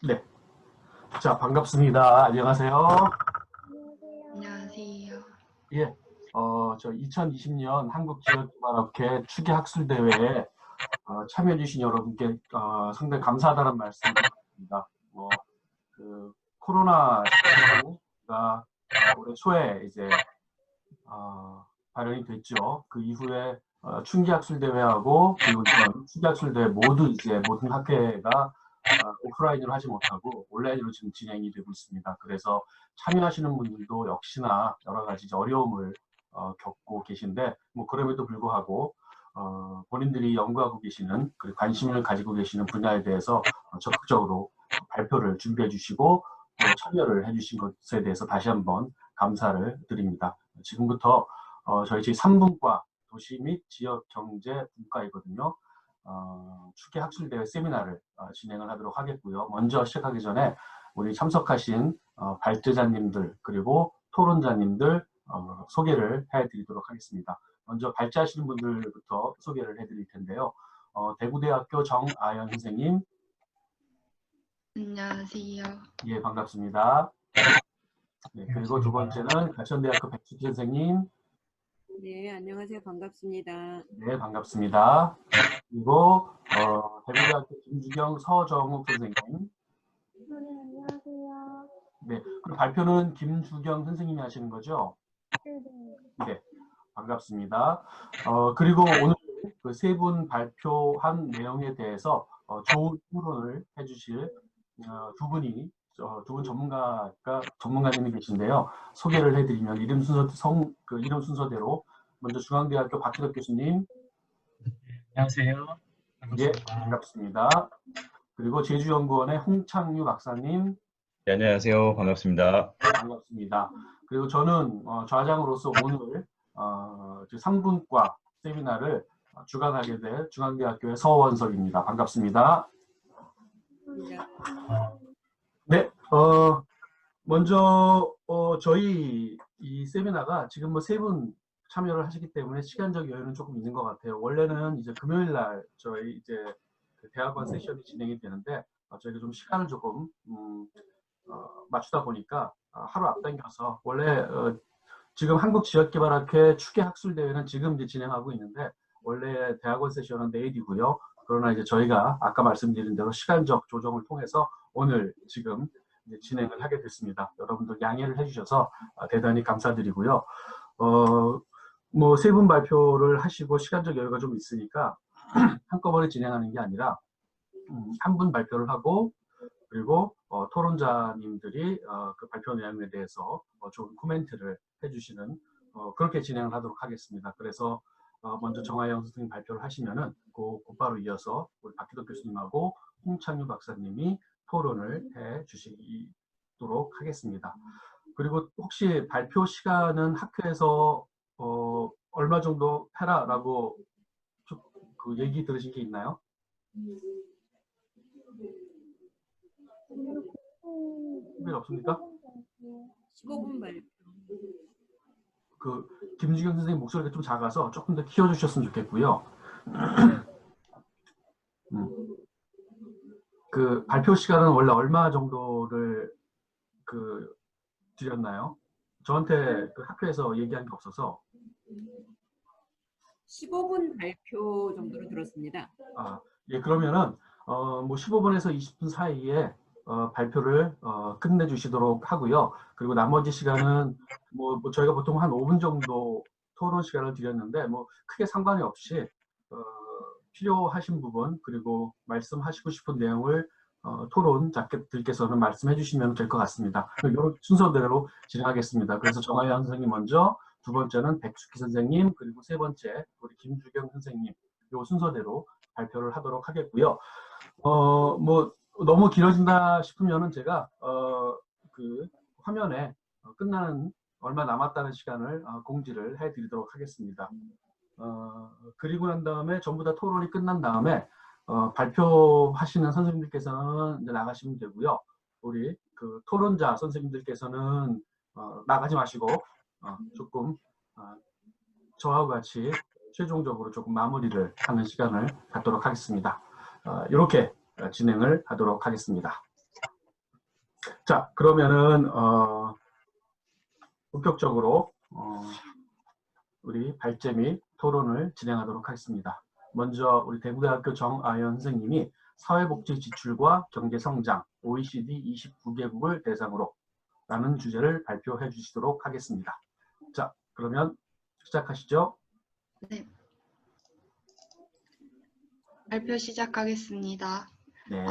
네. 자, 반갑습니다. 안녕하세요. 안녕하세요. 예. 저 2020년 한국지역개발업회 추계학술대회에 참여해주신 여러분께 상당히 감사하다는 말씀 드립니다. 코로나 19가 올해 초에 이제 발현이 됐죠. 그 이후에 춘기학술대회하고 그리고 이번 추기학술대회 모두 이제 모든 학회가 오프라인으로 하지 못하고 온라인으로 지금 진행이 되고 있습니다. 그래서 참여하시는 분들도 역시나 여러 가지 이제 어려움을 겪고 계신데 뭐 그럼에도 불구하고 본인들이 연구하고 계시는 그리고 관심을 가지고 계시는 분야에 대해서 적극적으로 발표를 준비해 주시고 참여를 해주신 것에 대해서 다시 한번 감사를 드립니다. 지금부터 저희 제3분과 도시 및 지역경제분과이거든요. 추계학술대회 세미나를 진행을 하도록 하겠고요. 먼저 시작하기 전에 우리 참석하신 발제자님들 그리고 토론자님들 소개를 해드리도록 하겠습니다. 먼저 발제하시는 분들부터 소개를 해드릴 텐데요. 대구대학교 정아연 선생님. 안녕하세요. 예, 반갑습니다. 네, 그리고 두 번째는 가천대학교 백수기 선생님. 네, 안녕하세요. 반갑습니다. 네, 반갑습니다. 그리고 대구대학교 김주경 서정욱 선생님. 네, 안녕하세요. 네, 그리고 발표는 김주경 선생님이 하시는 거죠? 네네. 네, 반갑습니다. 그리고 오늘 그 세 분 발표한 내용에 대해서 좋은 토론을 해주실 두 분이 두 분 전문가님이 계신데요. 소개를 해드리면 이름 순서대로 먼저 중앙대학교 박희덕 교수님. 안녕하세요. 예, 반갑습니다. 반갑습니다. 그리고 제주연구원의 홍창유 박사님. 네, 안녕하세요. 반갑습니다. 반갑습니다. 그리고 저는 좌장으로서 오늘 3분과 세미나를 주관하게 될 중앙대학교의 서원석입니다. 반갑습니다. 네, 먼저 저희 이 세미나가 지금 뭐 세 분 참여를 하시기 때문에 시간적 여유는 조금 있는 것 같아요. 원래는 이제 금요일 날 저희 이제 그 대학원 세션이 진행이 되는데 저희가 좀 시간을 조금 맞추다 보니까 하루 앞당겨서 원래 지금 한국지역개발학회 추계학술대회는 지금 이제 진행하고 있는데 원래 대학원 세션은 내일이고요. 그러나 이제 저희가 아까 말씀드린 대로 시간적 조정을 통해서 오늘 지금 이제 진행을 하게 됐습니다. 여러분들 양해를 해주셔서 대단히 감사드리고요. 뭐 세 분 발표를 하시고 시간적 여유가 좀 있으니까 한꺼번에 진행하는 게 아니라 한 분 발표를 하고 그리고 토론자님들이 그 발표 내용에 대해서 좋은 코멘트를 해주시는 그렇게 진행을 하도록 하겠습니다. 그래서 먼저 정하영 선생님 발표를 하시면은 곧바로 이어서 우리 박희덕 교수님하고 홍창유 박사님이 토론을 해 주시도록 하겠습니다. 그리고 혹시 발표 시간은 학회에서 얼마 정도 해라라고 그 얘기 들으신 게 있나요? 특별 없습니까? 15분 발표. 그 김주경 선생님 목소리가 좀 작아서 조금 더 키워주셨으면 좋겠고요. 그 발표 시간은 원래 얼마 정도를 그 드렸나요? 저한테 그 학교에서 얘기한 게 없어서 15분 발표 정도로 들었습니다. 예, 그러면은 뭐 15분에서 20분 사이에 발표를 끝내주시도록 하고요. 그리고 나머지 시간은 뭐 저희가 보통 한 5분 정도 토론 시간을 드렸는데 뭐 크게 상관이 없이 필요하신 부분 그리고 말씀하시고 싶은 내용을 토론자들께서는 말씀해 주시면 될 것 같습니다. 이런 순서대로 진행하겠습니다. 그래서 정하연 선생님 먼저, 두 번째는 백숙희 선생님, 그리고 세 번째 우리 김주경 선생님 이 순서대로 발표를 하도록 하겠고요. 뭐 너무 길어진다 싶으면은 제가 그 화면에 끝나는 얼마 남았다는 시간을 공지를 해드리도록 하겠습니다. 그리고 난 다음에 전부 다 토론이 끝난 다음에 발표하시는 선생님들께서는 이제 나가시면 되고요. 우리 그 토론자 선생님들께서는 나가지 마시고 조금 저하고 같이 최종적으로 조금 마무리를 하는 시간을 갖도록 하겠습니다. 이렇게 진행을 하도록 하겠습니다. 자, 그러면은 본격적으로 우리 발제 및 토론을 진행하도록 하겠습니다. 먼저 우리 대구대학교 정아연 선생님이 사회복지 지출과 경제성장 OECD 29개국을 대상으로 라는 주제를 발표해 주시도록 하겠습니다. 자, 그러면 시작하시죠. 네. 발표 시작하겠습니다. 네.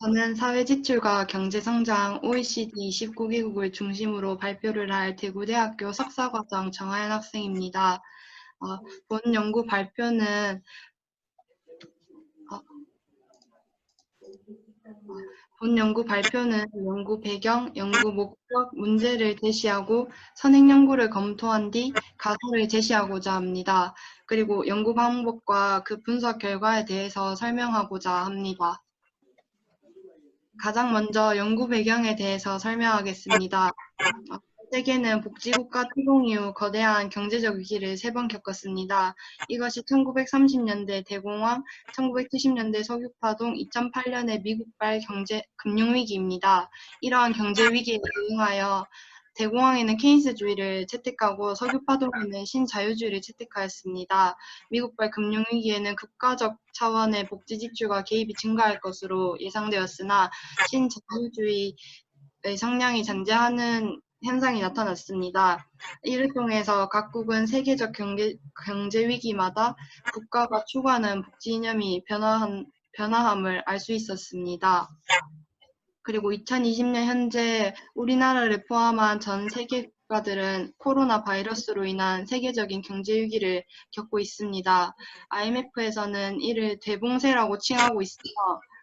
저는 사회지출과 경제성장 OECD 29개국을 중심으로 발표를 할 대구대학교 석사과정 정하연 학생입니다. 본 연구 발표는 연구 배경, 연구 목적, 문제를 제시하고 선행 연구를 검토한 뒤 가설을 제시하고자 합니다. 그리고 연구 방법과 그 분석 결과에 대해서 설명하고자 합니다. 가장 먼저 연구 배경에 대해서 설명하겠습니다. 세계는 복지국가 퇴공 이후 거대한 경제적 위기를 3번 겪었습니다. 이것이 1930년대 대공황, 1970년대 석유파동, 2008년의 미국발 금융위기입니다. 이러한 경제위기에 대응하여 대공황에는 케인스주의를 채택하고 석유파동에는 신자유주의를 채택하였습니다. 미국발 금융위기에는 국가적 차원의 복지지출과 개입이 증가할 것으로 예상되었으나 신자유주의의 성량이 잔재하는 현상이 나타났습니다. 이를 통해서 각국은 세계적 경제 위기마다 국가가 추구하는 복지 이념이 변화함을 알 수 있었습니다. 그리고 2020년 현재 우리나라를 포함한 전 세계 국가들은 코로나 바이러스로 인한 세계적인 경제 위기를 겪고 있습니다. IMF에서는 이를 대봉쇄라고 칭하고 있으며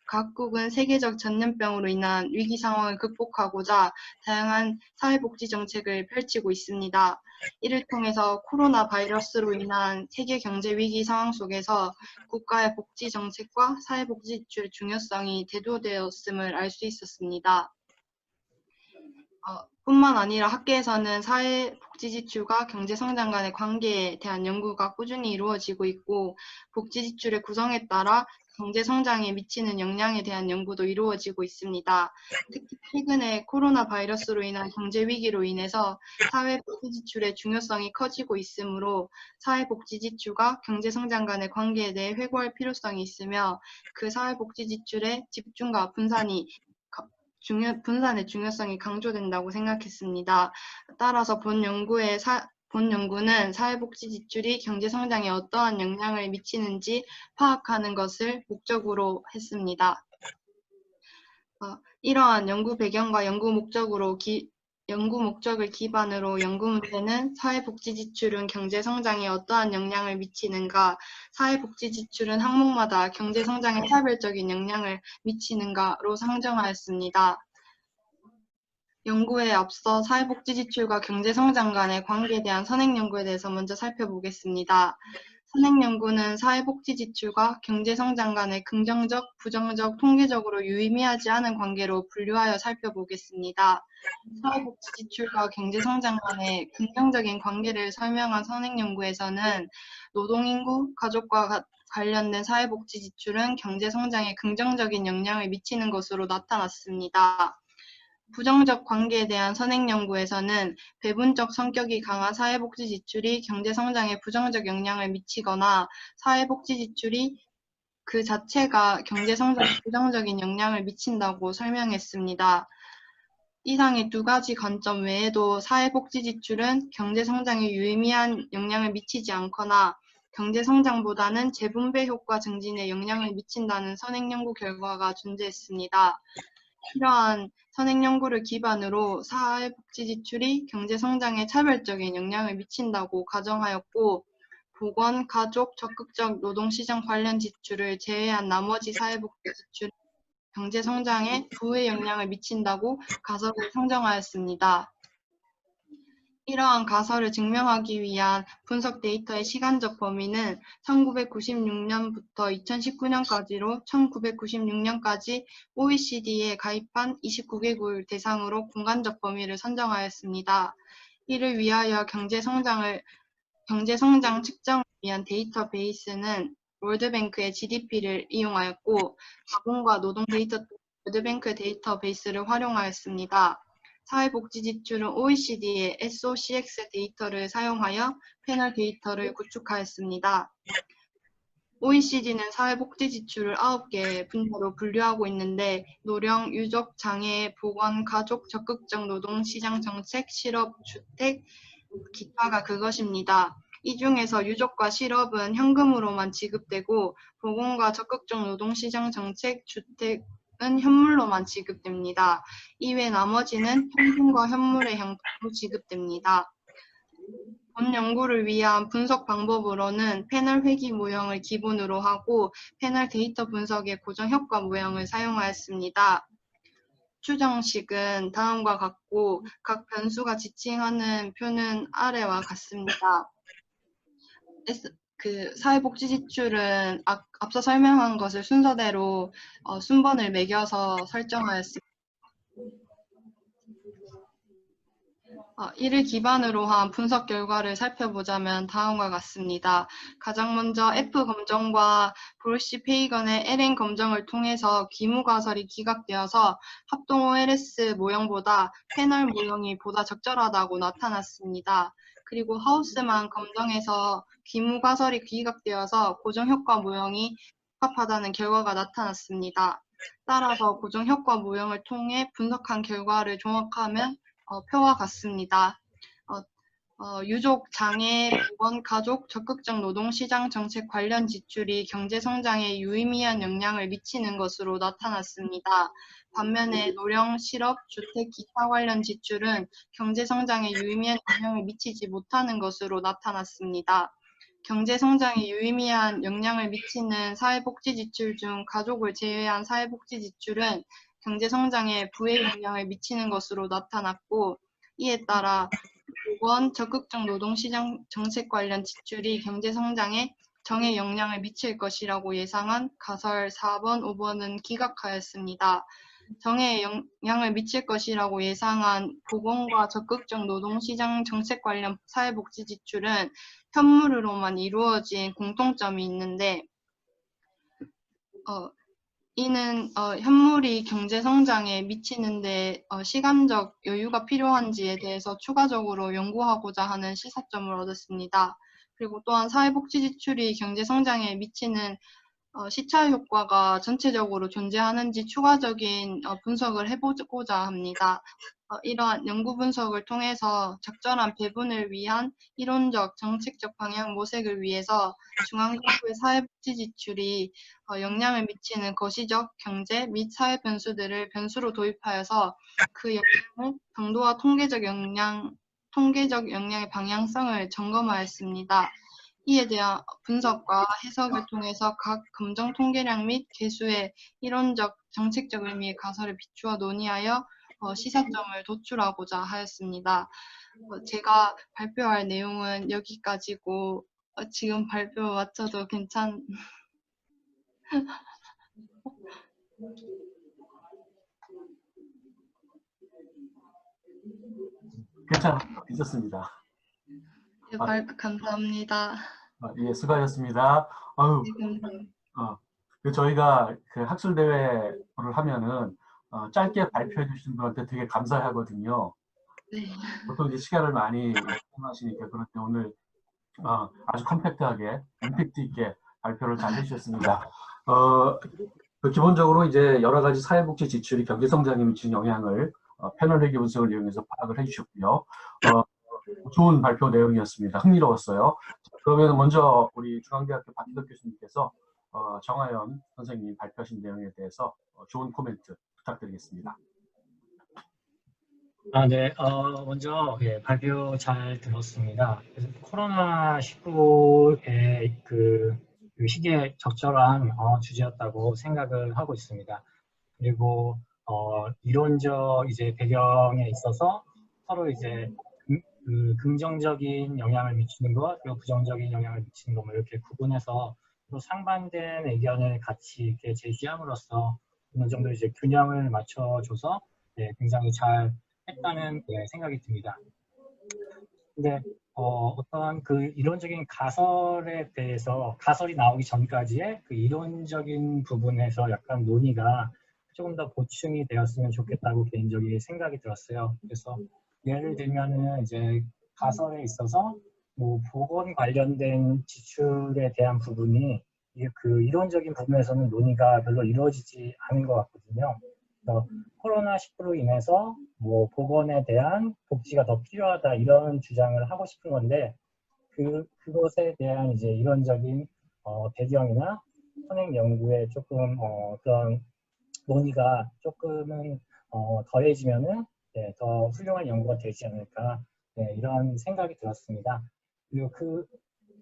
각국은 세계적 전염병으로 인한 위기 상황을 극복하고자 다양한 사회복지 정책을 펼치고 있습니다. 이를 통해서 코로나 바이러스로 인한 세계 경제 위기 상황 속에서 국가의 복지 정책과 사회복지 지출의 중요성이 대두되었음을 알 수 있었습니다. 뿐만 아니라 학계에서는 사회복지 지출과 경제성장 간의 관계에 대한 연구가 꾸준히 이루어지고 있고 복지 지출의 구성에 따라 경제성장에 미치는 영향에 대한 연구도 이루어지고 있습니다. 특히 최근에 코로나 바이러스로 인한 경제 위기로 인해서 사회복지 지출의 중요성이 커지고 있으므로 사회복지 지출과 경제성장 간의 관계에 대해 회고할 필요성이 있으며 그 사회복지 지출의 집중과 분산의 중요성이 강조된다고 생각했습니다. 따라서 본 연구는 사회복지 지출이 경제성장에 어떠한 영향을 미치는지 파악하는 것을 목적으로 했습니다. 이러한 연구 배경과 연구 목적을 기반으로 연구 문제는 사회복지 지출은 경제성장에 어떠한 영향을 미치는가, 사회복지 지출은 항목마다 경제성장에 차별적인 영향을 미치는가로 상정하였습니다. 연구에 앞서 사회복지 지출과 경제성장 간의 관계에 대한 선행연구에 대해서 먼저 살펴보겠습니다. 선행연구는 사회복지 지출과 경제성장 간의 긍정적, 부정적, 통계적으로 유의미하지 않은 관계로 분류하여 살펴보겠습니다. 사회복지 지출과 경제성장 간의 긍정적인 관계를 설명한 선행연구에서는 노동인구, 가족과 관련된 사회복지 지출은 경제성장에 긍정적인 영향을 미치는 것으로 나타났습니다. 부정적 관계에 대한 선행연구에서는 배분적 성격이 강한 사회복지 지출이 경제성장에 부정적 영향을 미치거나 사회복지 지출이 그 자체가 경제성장에 부정적인 영향을 미친다고 설명했습니다. 이상의 두 가지 관점 외에도 사회복지 지출은 경제성장에 유의미한 영향을 미치지 않거나 경제성장보다는 재분배 효과 증진에 영향을 미친다는 선행연구 결과가 존재했습니다. 이러한 선행연구를 기반으로 사회복지 지출이 경제성장에 차별적인 영향을 미친다고 가정하였고 보건, 가족, 적극적 노동시장 관련 지출을 제외한 나머지 사회복지 지출은 경제성장에 부의 영향을 미친다고 가설을 상정하였습니다. 이러한 가설을 증명하기 위한 분석 데이터의 시간적 범위는 1996년부터 2019년까지로 1996년까지 OECD에 가입한 29개국을 대상으로 공간적 범위를 선정하였습니다. 이를 위하여 경제성장 측정을 위한 데이터베이스는 월드뱅크의 GDP를 이용하였고 자본과 노동 데이터 월드뱅크 데이터베이스를 활용하였습니다. 사회복지 지출은 OECD의 SOCX 데이터를 사용하여 패널 데이터를 구축하였습니다. OECD는 사회복지 지출을 9개의 분야로 분류하고 있는데 노령, 유족, 장애, 보건, 가족, 적극적 노동, 시장 정책, 실업, 주택, 기타가 그것입니다. 이 중에서 유족과 실업은 현금으로만 지급되고 보건과 적극적 노동, 시장 정책, 주택은 현물로만 지급됩니다. 이외 나머지는 현금과 현물의 형태로 지급됩니다. 본 연구를 위한 분석 방법으로는 패널 회귀 모형을 기본으로 하고 패널 데이터 분석의 고정 효과 모형을 사용하였습니다. 추정식은 다음과 같고 각 변수가 지칭하는 표는 아래와 같습니다. 사회복지 지출은 앞서 설명한 것을 순서대로 순번을 매겨서 설정하였습니다. 이를 기반으로 한 분석 결과를 살펴보자면 다음과 같습니다. 가장 먼저 F 검정과 브루시 페이건의 LN 검정을 통해서 귀무가설이 기각되어서 합동 OLS 모형보다 패널 모형이 보다 적절하다고 나타났습니다. 그리고 하우스만 검정에서 귀무가설이 기각되어서 고정효과 모형이 적합하다는 결과가 나타났습니다. 따라서 고정효과 모형을 통해 분석한 결과를 종합하면 표와 같습니다. 유족, 장애, 보건, 가족, 적극적 노동, 시장 정책 관련 지출이 경제 성장에 유의미한 영향을 미치는 것으로 나타났습니다. 반면에 노령, 실업, 주택, 기타 관련 지출은 경제 성장에 유의미한 영향을 미치지 못하는 것으로 나타났습니다. 경제 성장에 유의미한 영향을 미치는 사회복지 지출 중 가족을 제외한 사회복지 지출은 경제 성장에 부의 영향을 미치는 것으로 나타났고 이에 따라 보건, 적극적 노동시장 정책 관련 지출이 경제 성장에 정의 영향을 미칠 것이라고 예상한 가설 4번, 5번은 기각하였습니다. 정의 영향을 미칠 것이라고 예상한 보건과 적극적 노동시장 정책 관련 사회복지 지출은 현물로만 이루어진 공통점이 있는데 이는 현물이 경제 성장에 미치는데 시간적 여유가 필요한지에 대해서 추가적으로 연구하고자 하는 시사점을 얻었습니다. 그리고 또한 사회복지 지출이 경제 성장에 미치는 시차 효과가 전체적으로 존재하는지 추가적인 분석을 해보고자 합니다. 이러한 연구 분석을 통해서 적절한 배분을 위한 이론적, 정책적 방향 모색을 위해서 중앙정부의 사회복지 지출이 영향을 미치는 거시적, 경제 및 사회 변수들을 변수로 도입하여서 그 영향을 정도와 통계적 영향의 방향성을 점검하였습니다. 이에 대한 분석과 해석을 통해서 각 검정 통계량 및 개수의 이론적, 정책적 의미의 가설을 비추어 논의하여 시사점을 도출하고자 하였습니다. 제가 발표할 내용은 여기까지고 지금 발표 마쳐도 괜찮습니다. 감사합니다. 예, 수고하셨습니다. 아유, 저희가 그 학술 대회를 하면은 짧게 발표해 주신 분한테 되게 감사하거든요. 네. 보통 이제 시간을 많이 하시니까 그런데 오늘 아주 컴팩트하게 임팩트 있게 발표를 잘 해주셨습니다. 기본적으로 이제 여러 가지 사회복지 지출이 경제 성장에 미치는 영향을 패널 회계 분석을 이용해서 파악을 해주셨고요. 좋은 발표 내용이었습니다. 흥미로웠어요. 그러면 먼저 우리 중앙대학교 박희덕 교수님께서 정하연 선생님이 발표하신 내용에 대해서 좋은 코멘트 부탁드리겠습니다. 네, 먼저 발표 잘 들었습니다. 코로나19의 그 시기에 적절한 주제였다고 생각을 하고 있습니다. 그리고 이론적 이제 배경에 있어서 서로 이제 긍정적인 영향을 미치는 것, 그리고 부정적인 영향을 미치는 것, 이렇게 구분해서 또 상반된 의견을 같이 이렇게 제시함으로써 어느 정도 이제 균형을 맞춰줘서 굉장히 잘 했다는 생각이 듭니다. 근데 어떤 그 이론적인 가설에 대해서 가설이 나오기 전까지의 그 이론적인 부분에서 약간 논의가 조금 더 보충이 되었으면 좋겠다고 개인적인 생각이 들었어요. 그래서 예를 들면은 이제 가설에 있어서 뭐 보건 관련된 지출에 대한 부분이 이게 그 이론적인 부분에서는 논의가 별로 이루어지지 않은 것 같거든요. 그래서 코로나19로 인해서 뭐 보건에 대한 복지가 더 필요하다 이런 주장을 하고 싶은 건데 그것에 대한 이제 이론적인 배경이나 선행 연구에 조금 그런 논의가 조금은 더해지면은 네, 더 훌륭한 연구가 되지 않을까 네, 이런 생각이 들었습니다. 그리고 그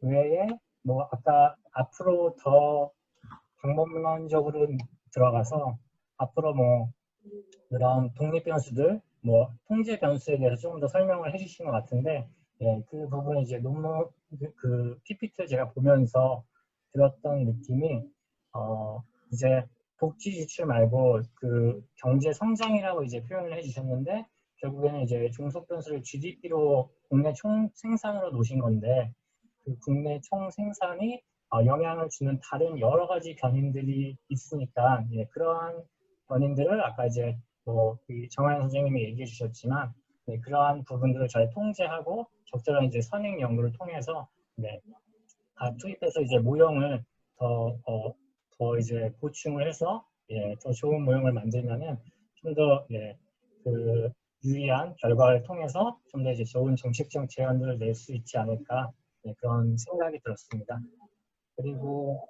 외에 뭐 아까 앞으로 더 방법론적으로 들어가서 앞으로 뭐 그런 독립 변수들, 뭐 통제 변수에 대해서 조금 더 설명을 해주신 것 같은데, 예, 그 부분은 이제 논문 그 PPT를 제가 보면서 들었던 느낌이 이제 복지 지출 말고 그 경제 성장이라고 이제 표현을 해주셨는데 결국에는 이제 종속 변수를 GDP로 국내 총 생산으로 놓으신 건데 그 국내 총 생산이 영향을 주는 다른 여러 가지 견인들이 있으니까 예, 그러한 견인들을 아까 이제 뭐 정하연 선생님이 얘기해 주셨지만 네, 그러한 부분들을 잘 통제하고 적절한 이제 선행 연구를 통해서 네, 다 투입해서 이제 모형을 더 이제 보충을 해서 예, 더 좋은 모형을 만들면은 좀 더 예, 그 유의한 결과를 통해서 좀 더 이제 좋은 정책적 제안들을 낼 수 있지 않을까 네, 그런 생각이 들었습니다. 그리고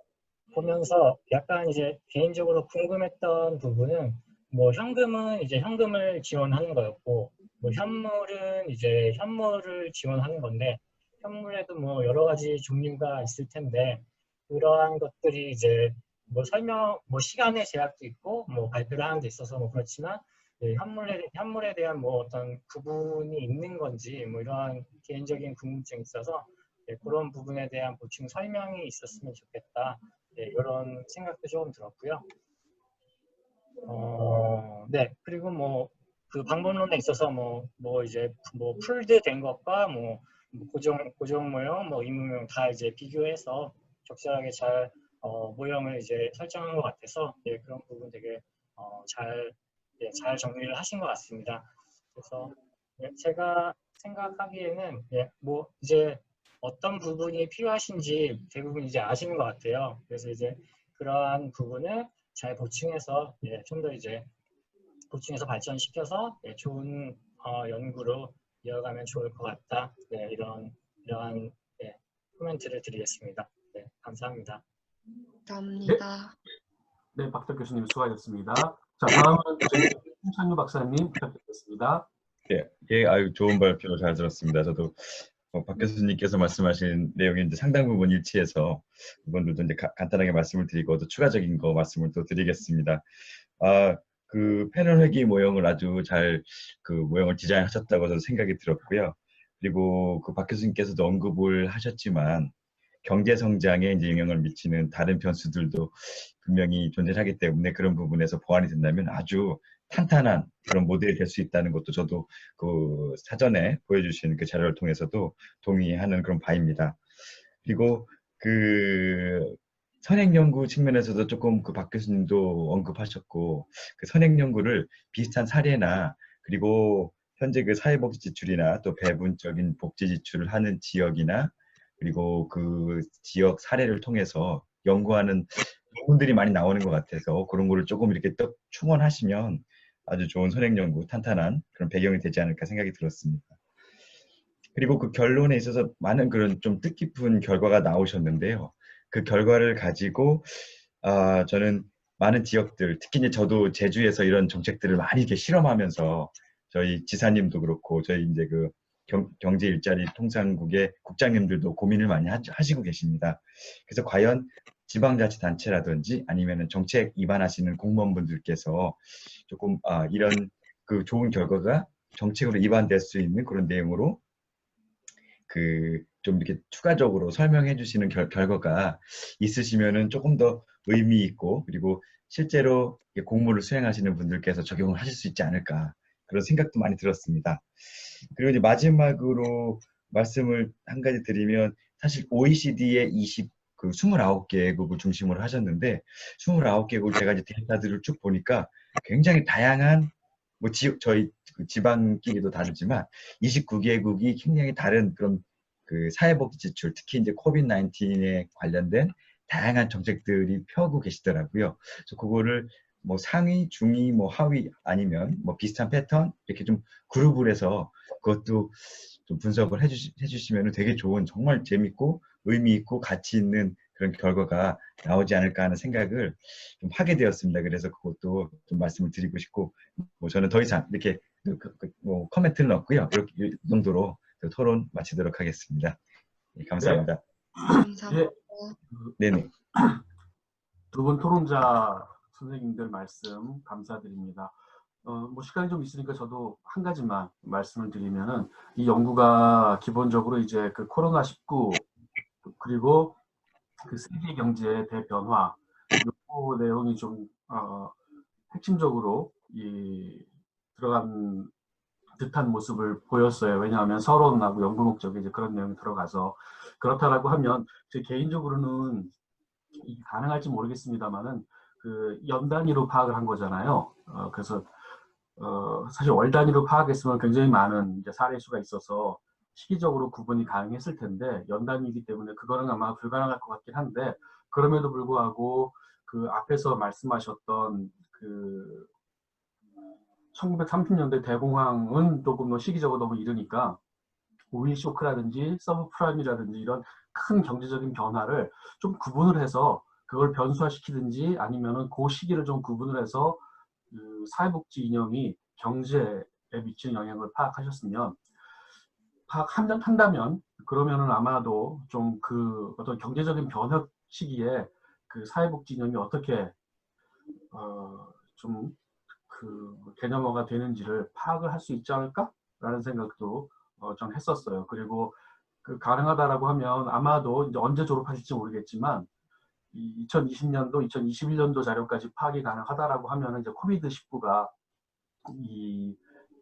보면서 약간 이제 개인적으로 궁금했던 부분은 뭐 현금은 이제 현금을 지원하는 거였고 뭐 현물은 이제 현물을 지원하는 건데 현물에도 뭐 여러 가지 종류가 있을 텐데 그러한 것들이 이제 뭐 설명 뭐 시간의 제약도 있고 뭐 발표를 하는 데 있어서 뭐 그렇지만 네, 현물에 대한 뭐 어떤 구분이 있는 건지 뭐 이러한 개인적인 궁금증이 있어서 네, 그런 부분에 대한 보충 설명이 있었으면 좋겠다. 네, 이런 생각도 조금 들었고요. 네, 그리고 뭐 그 방법론에 있어서 뭐 이제 뭐 풀드 된 것과 뭐 고정 모형, 뭐 임무 모형 다 이제 비교해서 적절하게 잘 모형을 이제 설정한 것 같아서 예, 그런 부분 되게 잘 정리를 하신 것 같습니다. 그래서 예, 제가 생각하기에는 예, 뭐 이제 어떤 부분이 필요하신지 대부분 이제 아시는 것 같아요. 그래서 이제 그러한 부분을 잘 보충해서 예, 좀 더 이제 보충해서 발전시켜서 예, 좋은 연구로 이어가면 좋을 것 같다. 네, 이러한 예, 코멘트를 드리겠습니다. 네, 감사합니다. 감사합니다. 네, 박덕 교수님 수고하셨습니다. 자, 다음은 저희 홍창규 박사님 부탁드리겠습니다. 예, 아유, 좋은 발표 잘 들었습니다. 저도 박 교수님께서 말씀하신 내용이 이제 상당 부분 일치해서 이분들도 이제 간단하게 말씀을 드리고 또 추가적인 거 말씀을 또 드리겠습니다. 그 패널 회기 모형을 아주 잘 그 모형을 디자인하셨다고 저도 생각이 들었고요. 그리고 그 박 교수님께서도 언급을 하셨지만 경제 성장에 이제 영향을 미치는 다른 변수들도 분명히 존재하기 때문에 그런 부분에서 보완이 된다면 아주 탄탄한 그런 모델이 될 수 있다는 것도 저도 그 사전에 보여주신 그 자료를 통해서도 동의하는 그런 바입니다. 그리고 그 선행연구 측면에서도 조금 그 박 교수님도 언급하셨고 그 선행연구를 비슷한 사례나 그리고 현재 그 사회복지 지출이나 또 배분적인 복지 지출을 하는 지역이나 그리고 그 지역 사례를 통해서 연구하는 부분들이 많이 나오는 것 같아서 그런 거를 조금 이렇게 또 충원하시면 아주 좋은 선행연구, 탄탄한 그런 배경이 되지 않을까 생각이 들었습니다. 그리고 그 결론에 있어서 많은 그런 좀 뜻깊은 결과가 나오셨는데요. 그 결과를 가지고 저는 많은 지역들, 특히 이제 저도 제주에서 이런 정책들을 많이 이렇게 실험하면서 저희 지사님도 그렇고 저희 이제 그 경제 일자리 통상국의 국장님들도 고민을 많이 하시고 계십니다. 그래서 과연 지방자치단체라든지 아니면은 정책 입안하시는 공무원분들께서 조금 이런 그 좋은 결과가 정책으로 입안될 수 있는 그런 내용으로 그 좀 이렇게 추가적으로 설명해 주시는 결과가 있으시면은 조금 더 의미 있고 그리고 실제로 공무를 수행하시는 분들께서 적용을 하실 수 있지 않을까 그런 생각도 많이 들었습니다. 그리고 이제 마지막으로 말씀을 한 가지 드리면 사실 OECD의 그 29개국을 중심으로 하셨는데 29개국 제가 이제 데이터들을 쭉 보니까 굉장히 다양한 뭐 저희 그 지방끼리도 다르지만 29개국이 굉장히 다른 그런 그 사회복지 지출, 특히 이제 코비드-19에 관련된 다양한 정책들이 펴고 계시더라고요. 그래서 그거를 뭐 상위, 중위, 뭐 하위 아니면 뭐 비슷한 패턴 이렇게 좀 그룹을 해서 그것도 좀 분석을 해주시면 되게 좋은 정말 재밌고 의미 있고 가치 있는 그런 결과가 나오지 않을까 하는 생각을 좀 하게 되었습니다. 그래서 그것도 좀 말씀을 드리고 싶고 뭐 저는 더 이상 이렇게 뭐 코멘트는 없고요. 이렇게 이 정도로 그 토론 마치도록 하겠습니다. 네, 감사합니다. 감사합니다. 예, 네네. 두 분 토론자 선생님들 말씀 감사드립니다. 뭐 시간이 좀 있으니까 저도 한 가지만 말씀을 드리면은 이 연구가 기본적으로 이제 그 코로나19 그리고 그 세계 경제의 대변화 요 내용이 좀 핵심적으로 들어간 듯한 모습을 보였어요. 왜냐하면 서론하고 연구 목적에 이제 그런 내용이 들어가서 그렇다라고 하면 제 개인적으로는 이게 가능할지 모르겠습니다만은 그 연 단위로 파악을 한 거잖아요. 그래서 사실 월 단위로 파악했으면 굉장히 많은 이제 사례 수가 있어서 시기적으로 구분이 가능했을 텐데 연 단위이기 때문에 그거는 아마 불가능할 것 같긴 한데 그럼에도 불구하고 그 앞에서 말씀하셨던 그 1930년대 대공황은 조금 더 시기적으로 너무 이르니까 오일 쇼크라든지 서브프라임이라든지 이런 큰 경제적인 변화를 좀 구분을 해서 그걸 변수화시키든지 아니면은 그 시기를 좀 구분을 해서 그 사회복지 이념이 경제에 미치는 영향을 파악한다면 그러면은 아마도 좀 그 어떤 경제적인 변화 시기에 그 사회복지 이념이 어떻게 좀 그 개념화가 되는지를 파악을 할 수 있지 않을까라는 생각도 좀 했었어요. 그리고 그 가능하다라고 하면 아마도 이제 언제 졸업하실지 모르겠지만 2020년도, 2021년도 자료까지 파악이 가능하다라고 하면 이제 코비드-19가 이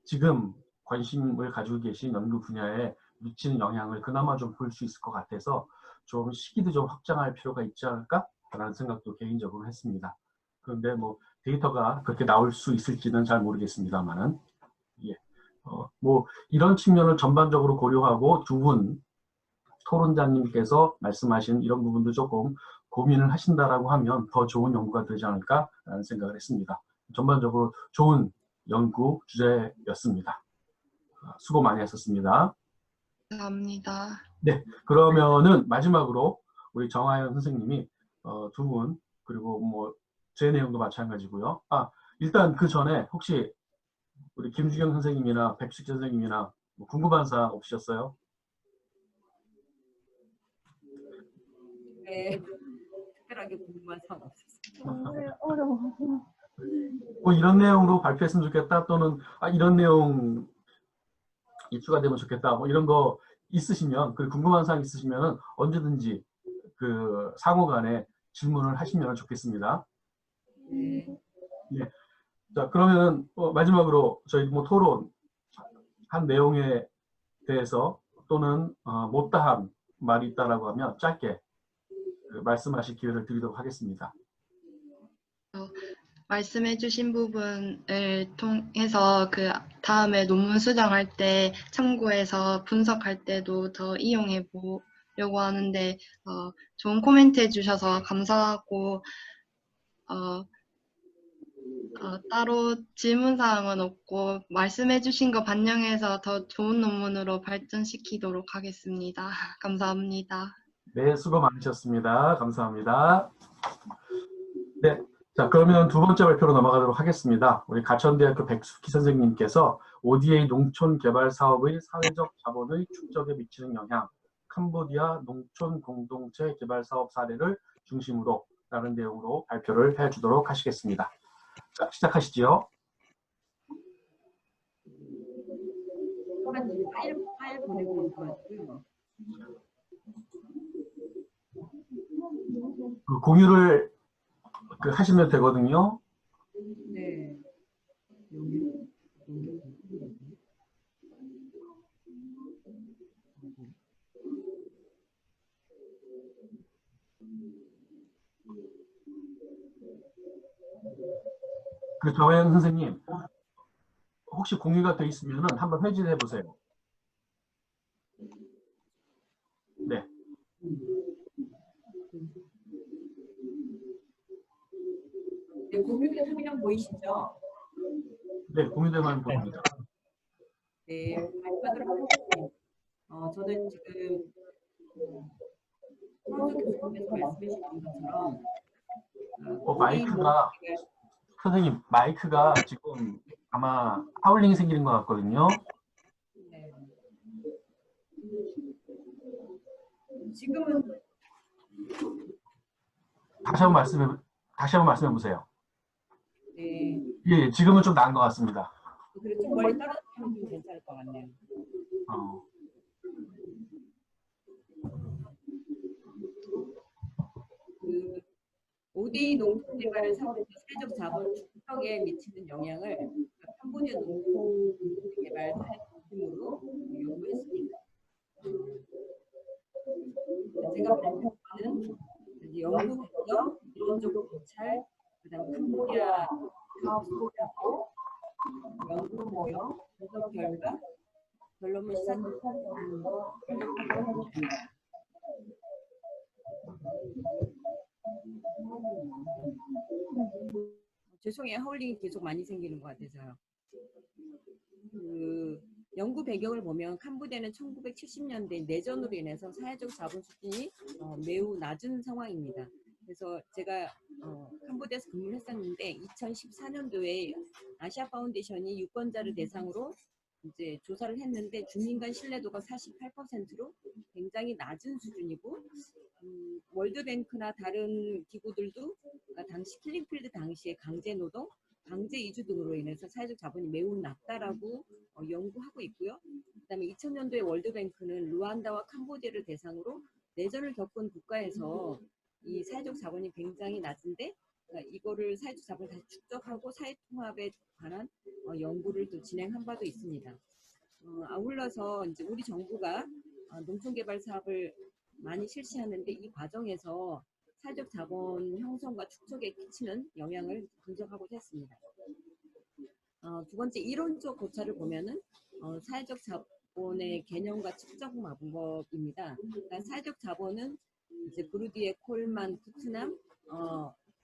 지금 관심을 가지고 계신 연구 분야에 미치는 영향을 그나마 좀 볼 수 있을 것 같아서 좀 시기도 좀 확장할 필요가 있지 않을까라는 생각도 개인적으로 했습니다. 그런데 뭐 데이터가 그렇게 나올 수 있을지는 잘 모르겠습니다만은 예. 뭐 이런 측면을 전반적으로 고려하고 두 분 토론자님께서 말씀하신 이런 부분도 조금 고민을 하신다라고 하면 더 좋은 연구가 되지 않을까라는 생각을 했습니다. 전반적으로 좋은 연구 주제였습니다. 수고 많이 하셨습니다. 감사합니다. 네, 그러면은 마지막으로 우리 정하연 선생님이 두 분 그리고 뭐 제 내용도 마찬가지고요. 일단 그 전에 혹시 우리 김주경 선생님이나 백숙 선생님이나 뭐 궁금한 사항 없으셨어요? 네, 특별하게 궁금한 사항 없었어요. 정말 어려워서. 뭐 이런 내용으로 발표했으면 좋겠다 또는 이런 내용 입수가 되면 좋겠다 뭐 이런 거 있으시면 그리고 궁금한 사항 있으시면 언제든지 그 상호간에 질문을 하시면 좋겠습니다. 네. 예. 자 그러면 마지막으로 저희 뭐 토론 한 내용에 대해서 또는 못다한 말이 있다라고 하면 짧게 말씀하실 기회를 드리도록 하겠습니다. 말씀해주신 부분을 통해서 그 다음에 논문 수정할 때 참고해서 분석할 때도 더 이용해 보려고 하는데 좋은 코멘트 해주셔서 감사하고 따로 질문사항은 없고 말씀해주신 거 반영해서 더 좋은 논문으로 발전시키도록 하겠습니다. 감사합니다. 네, 수고 많으셨습니다. 감사합니다. 네, 자 그러면 두 번째 발표로 넘어가도록 하겠습니다. 우리 가천대학교 백숙희 선생님께서 ODA 농촌 개발 사업의 사회적 자본의 축적에 미치는 영향, 캄보디아 농촌 공동체 개발 사업 사례를 중심으로 라는 내용으로 발표를 해주도록 하시겠습니다. 자, 시작하시죠. 파일 보내고 있어가지고요. 그 공유를 하시면 되거든요. 네. 그 정혜영 선생님, 혹시 공유가 돼 있으면은 한번 회진해 보세요. 네. 네, 공유된 화면 보이시죠? 네, 공유된 화면 보입니다. 네, 발표하도록 하겠습니다. 저는 지금 서원석 교수님께서 말씀해 주신 것처럼 마이크가 선생님 마이크가 지금 아마 하울링이 생기는 것 같거든요. 네. 지금은 다시 한번 말씀해 보세요. 네, 예, 지금은 좀 나은 것 같습니다. 그리고 좀 멀리 떨어지면 좀 괜찮을 것 같네요. 그 OD 농촌 개발 사업에서 사회적 자본 축적에 미치는 영향을 캄보디아 농촌 개발 사회 중심으로 연구했습니다. 제가 발표하는 연구 대적, 이론적 관찰, 그다음 캄보디아 사업 소개하고 연구 모형, 분석 결과, 결론을 시작하는 거 하겠습니다. 죄송해요. 하울링이 계속 많이 생기는 것 같아서요. 그 연구 배경을 보면 캄보디아는 1970년대 내전으로 인해서 사회적 자본 수준이 매우 낮은 상황입니다. 그래서 제가 캄보디아에서 근무를 했었는데 2014년도에 아시아 파운데이션이 유권자를 대상으로 이제 조사를 했는데 주민 간 신뢰도가 48%로 굉장히 낮은 수준이고 월드뱅크나 다른 기구들도 당시 클린필드 당시에 강제 노동, 강제 이주 등으로 인해서 사회적 자본이 매우 낮다라고 연구하고 있고요. 그다음에 2000년도에 월드뱅크는 루안다와 캄보디아를 대상으로 내전을 겪은 국가에서 이 사회적 자본이 굉장히 낮은데 이거를 사회적 자본을 다시 축적하고 사회 통합에 관한 연구를 또 진행한 바도 있습니다. 아울러서 이제 우리 정부가 농촌개발 사업을 많이 실시하는데 이 과정에서 사회적 자본 형성과 축적에 끼치는 영향을 분석하고자 했습니다. 두 번째 이론적 고찰을 보면은 사회적 자본의 개념과 측정 방법입니다. 그러니까 사회적 자본은 이제 브루디에, 콜만, 쿠트남,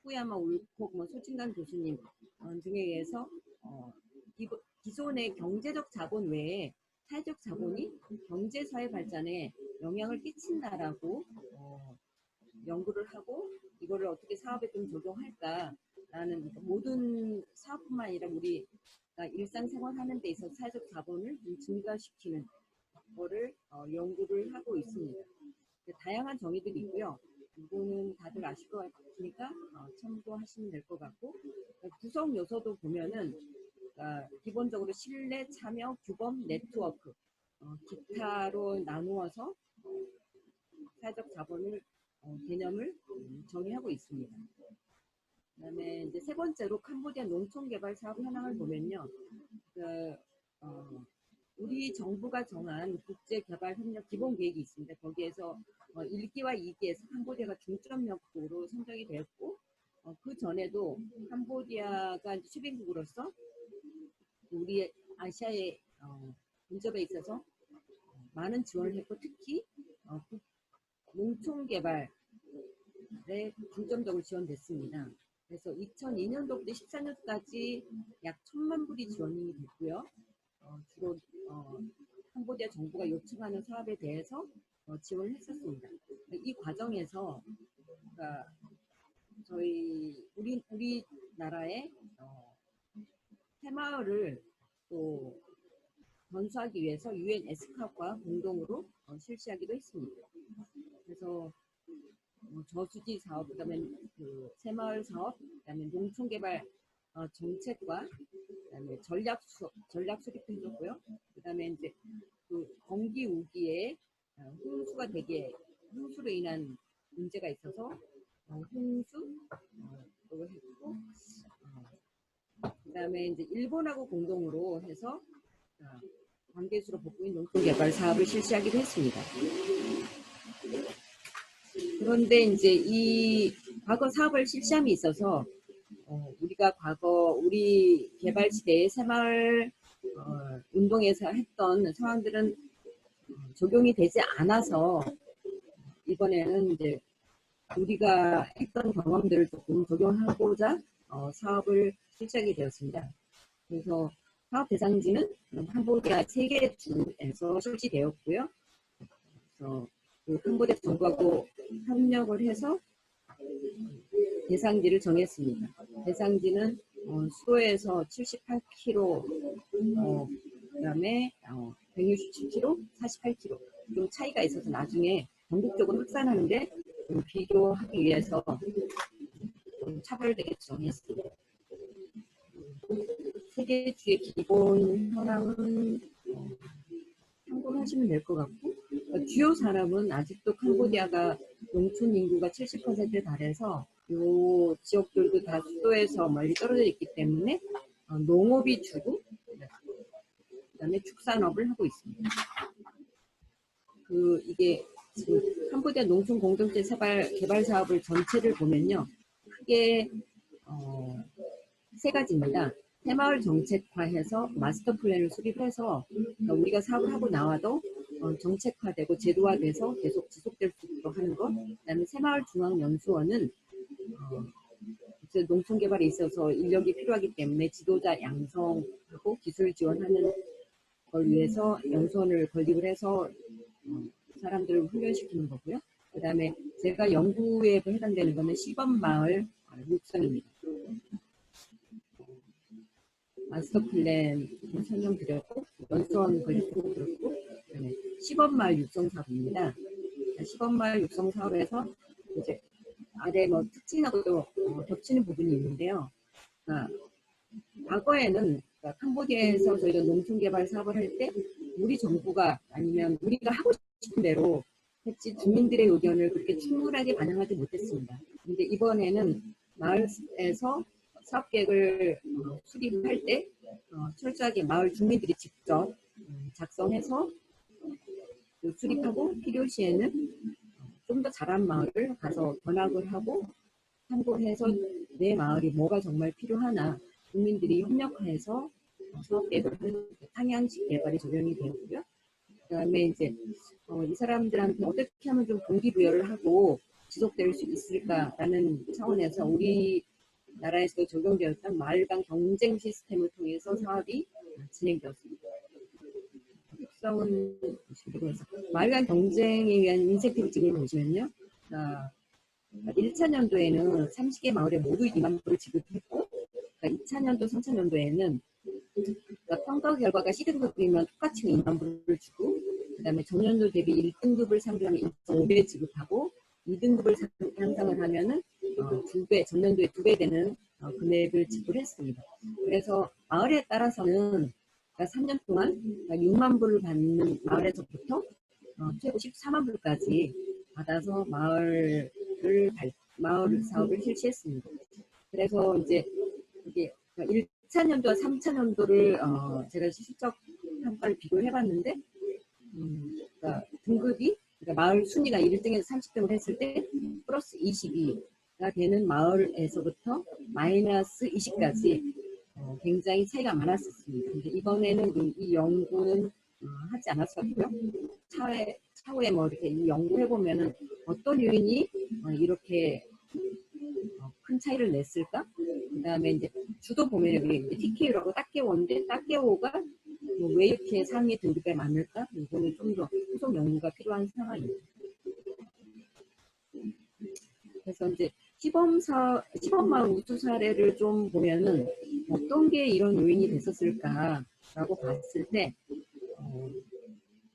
후야마 울콕, 소진강 교수님 등에 의해서 기존의 경제적 자본 외에 사회적 자본이 경제 사회 발전에 영향을 끼친다라고 연구를 하고 이거를 어떻게 사업에 좀 적용할까라는 모든 사업뿐만 아니라 우리 일상생활 하는 데 있어서 사회적 자본을 좀 증가시키는 거를 연구를 하고 있습니다. 다양한 정의들이 있고요. 이거는 다들 아실 것 같으니까 참고하시면 될 것 같고 구성 요소도 보면은 기본적으로 신뢰, 참여, 규범, 네트워크, 기타로 나누어서 사회적 자본을 개념을 정의하고 있습니다. 그다음에 이제 세 번째로 캄보디아 농촌 개발 사업 현황을 보면요, 우리 정부가 정한 국제 개발 협력 기본 계획이 있습니다. 거기에서 1기와 2기에서 캄보디아가 중점 역국으로 선정이 되었고, 그 전에도 캄보디아가 수빈국으로서 우리 아시아의 근접에 있어서 많은 지원을 했고 특히 농촌 개발에 중점적으로 지원됐습니다. 그래서 2002년도부터 14년까지 약 1,000만 불이 지원이 됐고요. 주로 캄보디아 정부가 요청하는 사업에 대해서 지원을 했었습니다. 이 과정에서 저희 우리나라의 새마을을 또 건수하기 위해서 UN 에스카프와 공동으로 실시하기도 했습니다. 그래서 저수지 사업, 그다음에 그 새마을 사업, 그다음에 농촌개발 정책과 그다음에 전략 수립도 해줬고요. 그다음에 이제 그 건기 우기에 홍수가 홍수로 인한 문제가 있어서 홍수 그걸 했고, 그다음에 이제 일본하고 공동으로 해서 관계수로 복구인 농촌개발 사업을 실시하기도 했습니다. 그런데 이제 이 과거 사업을 실시함에 있어서 우리가 과거 우리 개발 시대의 새마을 운동에서 했던 상황들은 적용이 되지 않아서 이번에는 이제 우리가 했던 경험들을 조금 적용하고자 사업을 실시하게 되었습니다. 그래서 사업 대상지는 캄보디아 3개 주에서 실시되었고요. 그래서 그 캄보디아 정부하고 협력을 해서 대상지를 정했습니다. 대상지는 수도에서 78km, 그다음에 167km, 48km 좀 차이가 있어서 나중에 전국적으로 확산하는데 좀 비교하기 위해서 좀 차별되게 정했습니다. 세계 주의 기본 현황은 참고하시면 될 것 같고, 주요 산업은 아직도 캄보디아가 농촌 인구가 70%에 달해서 이 지역들도 다 수도에서 멀리 떨어져 있기 때문에 농업이 주고 그다음에 축산업을 하고 있습니다. 이게 지금 캄보디아 농촌 공동체 개발 사업을 전체를 보면요, 크게 3가지입니다. 새마을 정책화해서 마스터 플랜을 수립해서 그러니까 우리가 사업을 하고 나와도 정책화되고 제도화돼서 계속 지속될 수 있도록 하는 것. 그다음에 새마을 중앙연수원은 농촌 개발에 있어서 인력이 필요하기 때문에 지도자 양성하고 기술 지원하는 걸 위해서 연수원을 건립을 해서 사람들을 훈련시키는 거고요. 그다음에 제가 연구에 해당되는 거는 시범마을 육성입니다. 마스터 플랜 설명드렸고, 연수원 건립도 그렇고, 그다음에 시범마을 육성 사업입니다. 시범마을 육성 사업에서 이제 아래 특징하고도 겹치는 부분이 있는데요. 과거에는 캄보디아에서 저희가 농촌개발 사업을 할 때 우리 정부가 아니면 우리가 하고 싶은 대로 했지 주민들의 의견을 그렇게 충분하게 반영하지 못했습니다. 근데 이번에는 마을에서 사업계획을 수립할 때 철저하게 마을 주민들이 직접 작성해서 수립하고 필요시에는 좀 더 잘한 마을을 가서 견학을 하고 참고해서 내 마을이 뭐가 정말 필요하나 국민들이 협력해서 사업계획을 하는 상향식 개발이 적용이 되었고요. 그다음에 이제 이 사람들한테 어떻게 하면 좀 동기부여를 하고 지속될 수 있을까라는 차원에서 우리나라에서도 적용되었던 마을 간 경쟁 시스템을 통해서 사업이 진행되었습니다. 특성은 마을 간 경쟁에 위한 인센티브 지급을 보시면요. 1차 년도에는 30개 마을에 모두 2만 불을 지급했고, 2차 년도, 3차 년도에는 평가 결과가 C등급이면 똑같이 2만 불을 주고, 그 다음에 전년도 대비 1등급을 상승하면 1.5배 지급하고, 2등급을 향상을 하면은 2배, 전년도에 2배 되는 금액을 지불했습니다. 그래서 마을에 따라서는 3년 동안 6만 불을 받는 마을에서부터 최고 14만 불까지 받아서 마을 사업을 실시했습니다. 그래서 이제 이게 1차 년도와 3차 년도를 제가 실적 평가를 비교를 해봤는데, 그러니까 등급이 마을 순위가 1등에서 30등을 했을 때 플러스 22가 되는 마을에서부터 마이너스 20까지 굉장히 차이가 많았었습니다. 근데 이번에는 이 연구는 하지 않았었고요. 차후에 이렇게 이 연구해 보면은 어떤 요인이 이렇게 큰 차이를 냈을까? 그다음에 이제 주도 보면 여기 TK라고 딱개오인데 딱개오가 왜 이렇게 상위 등급에 많을까? 이거는 좀 더 후속 연구가 필요한 상황입니다. 그래서 이제 시범마을 우수 사례를 좀 보면은 어떤 게 이런 요인이 됐었을까라고 봤을 때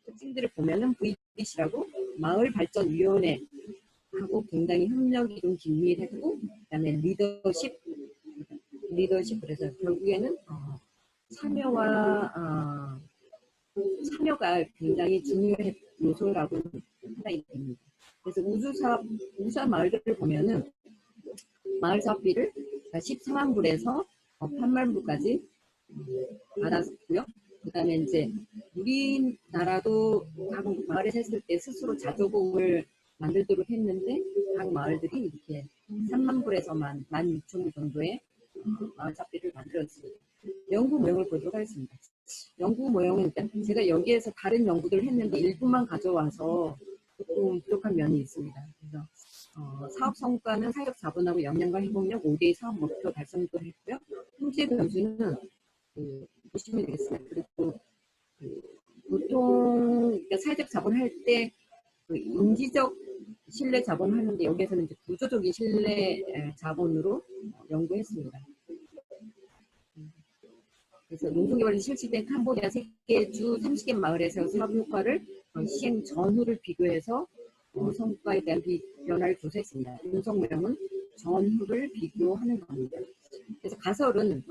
특징들을 보면은 VBC라고 마을발전위원회하고 굉장히 협력이 좀 긴밀했고, 그다음에 리더십 그래서 결국에는 참여가 굉장히 중요한 요소라고 생각이 됩니다. 그래서 우수사 마을들을 보면은 마을 사업비를 14만 불에서 8만 불까지 받았고요. 그 다음에 이제 우리나라도 각 마을에서 했을 때 스스로 자조금을 만들도록 했는데 각 마을들이 이렇게 3만 불에서 16,000불 정도의 마을사업비를 만들었습니다. 연구 모형을 보도록 하겠습니다. 연구 모형은 일단 제가 여기에서 다른 연구들을 했는데 일부만 가져와서 조금 부족한 면이 있습니다. 그래서 사업 성과는 사회적 자본하고 역량과 회복력 5대2 사업 목표 달성도 했고요. 현재 변수는 보시면 되겠습니다. 그리고 보통 그러니까 사회적 자본 할 때 인지적 신뢰 자본 하는데 여기에서는 이제 구조적인 신뢰 자본으로 연구했습니다. 그래서 농촌개발이 실시된 캄보디아 세계주 30개 마을에서 사업 효과를 시행 전후를 비교해서 성과에 대한 변화를 조사했습니다. 분석 모형은 전후를 비교하는 겁니다. 그래서 가설은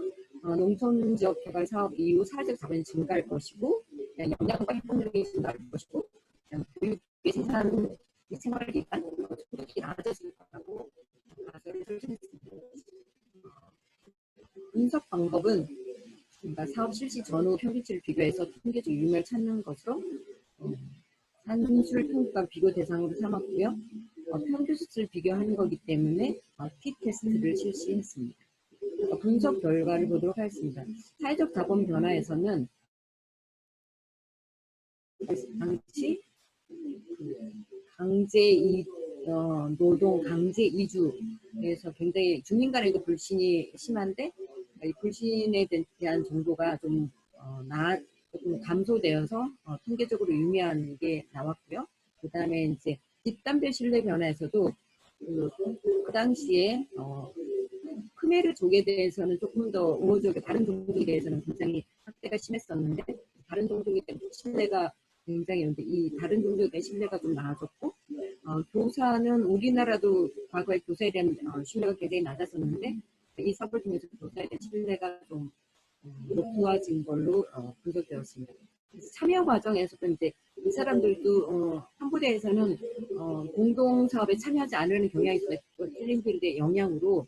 농촌 지역 개발 사업 이후 사회적 자본이 증가할 것이고 역량과 행동력이 증가할 것이고 교육의 생활기간 소득이 낮아질 거라고 가설을 설정했습니다. 분석 방법은 그러니까 사업 실시 전후 평균치를 비교해서 통계적 유형을 찾는 것으로 산술 평가 비교 대상으로 삼았고요. 평균수를 비교하는 거기 때문에 T-테스트를 실시했습니다. 분석 결과를 보도록 하겠습니다. 사회적 자본 변화에서는 당시 노동 강제 이주에서 굉장히 주민 간에도 불신이 심한데 이 불신에 대한 정도가 좀 조금 감소되어서 통계적으로 유의미한 게 나왔고요. 그 다음에 이제 집단별 신뢰 변화에서도 그 당시에 크메르 족에 대해서는 조금 더 우호적이고 다른 종족에 대해서는 굉장히 학대가 심했었는데 다른 종족에 대한 신뢰가 굉장히 있는데 이 다른 종족에 대한 신뢰가 좀 나아졌고 교사는 우리나라도 과거에 교사에 대한 신뢰가 굉장히 낮았었는데 이 사업을 통해서 교사에 대한 신뢰가 좀 높아진 걸로 분석되었습니다. 참여 과정에서도 이제 이 사람들도 캄보디아에서는 공동 사업에 참여하지 않으려는 경향이 있어요. 힐링필드의 영향으로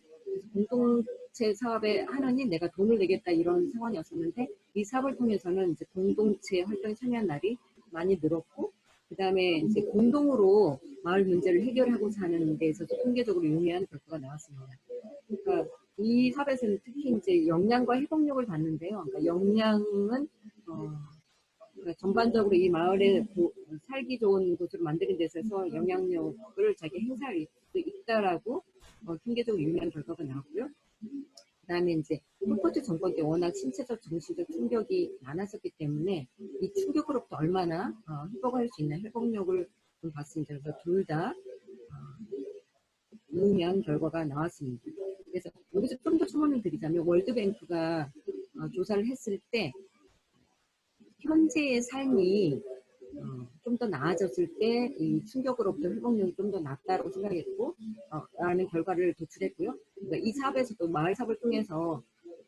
공동체 사업에 하느니 내가 돈을 내겠다 이런 상황이었었는데 이 사업을 통해서는 이제 공동체 활동에 참여한 날이 많이 늘었고 그 다음에 이제 공동으로 마을 문제를 해결하고자 하는 데 있어서 통계적으로 유의미한 결과가 나왔습니다. 그러니까 이 사업에서는 특히 이제 역량과 회복력을 봤는데요. 그러니까 역량은 그러니까 전반적으로 이 마을에 살기 좋은 곳으로 만드는 데 있어서 영향력을 자기 행사할 수 있다라고 통계적으로 유의미한 결과가 나왔고요. 그다음에 이제 폴포트 정권 때 워낙 신체적, 정신적 충격이 많았었기 때문에 이 충격으로부터 얼마나 회복할 수 있는 회복력을 좀 봤습니다. 그래서 둘 다 유의미한 결과가 나왔습니다. 그래서 여기서 좀 더 첨언을 드리자면 월드뱅크가 조사를 했을 때 현재의 삶이 좀 더 나아졌을 때 이 충격으로부터 회복력이 좀 더 낮다고 생각했고 라는 결과를 도출했고요. 그러니까 이 사업에서도 마을 사업을 통해서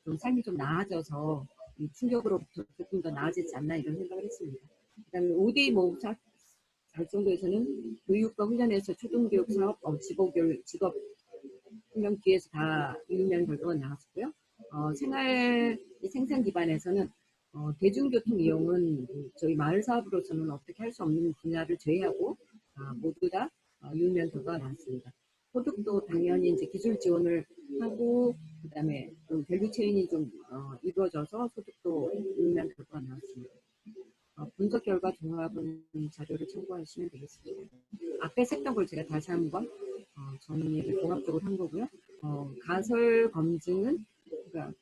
좀 삶이 좀 나아져서 이 충격으로부터 조금 더 나아지지 않나 이런 생각을 했습니다. 그다음에 5대2 모읍 달성도에서는 교육과 훈련에서 초등교육 사업, 직업 훈련 기회에서 다 유의미한 결과가 나왔고요. 생산 기반에서는 대중교통 이용은 저희 마을 사업으로서는 어떻게 할 수 없는 분야를 제외하고 모두 다 유의미한 결과가 나왔습니다. 소득도 당연히 이제 기술 지원을 하고 그다음에 밸류 체인이 좀 이루어져서 소득도 유의미한 결과가 나왔습니다. 분석 결과 종합은 자료를 참고하시면 되겠습니다. 앞에 했던 걸 제가 다시 한번 정리를 종합적으로 한 거고요. 가설 검증은 그러니까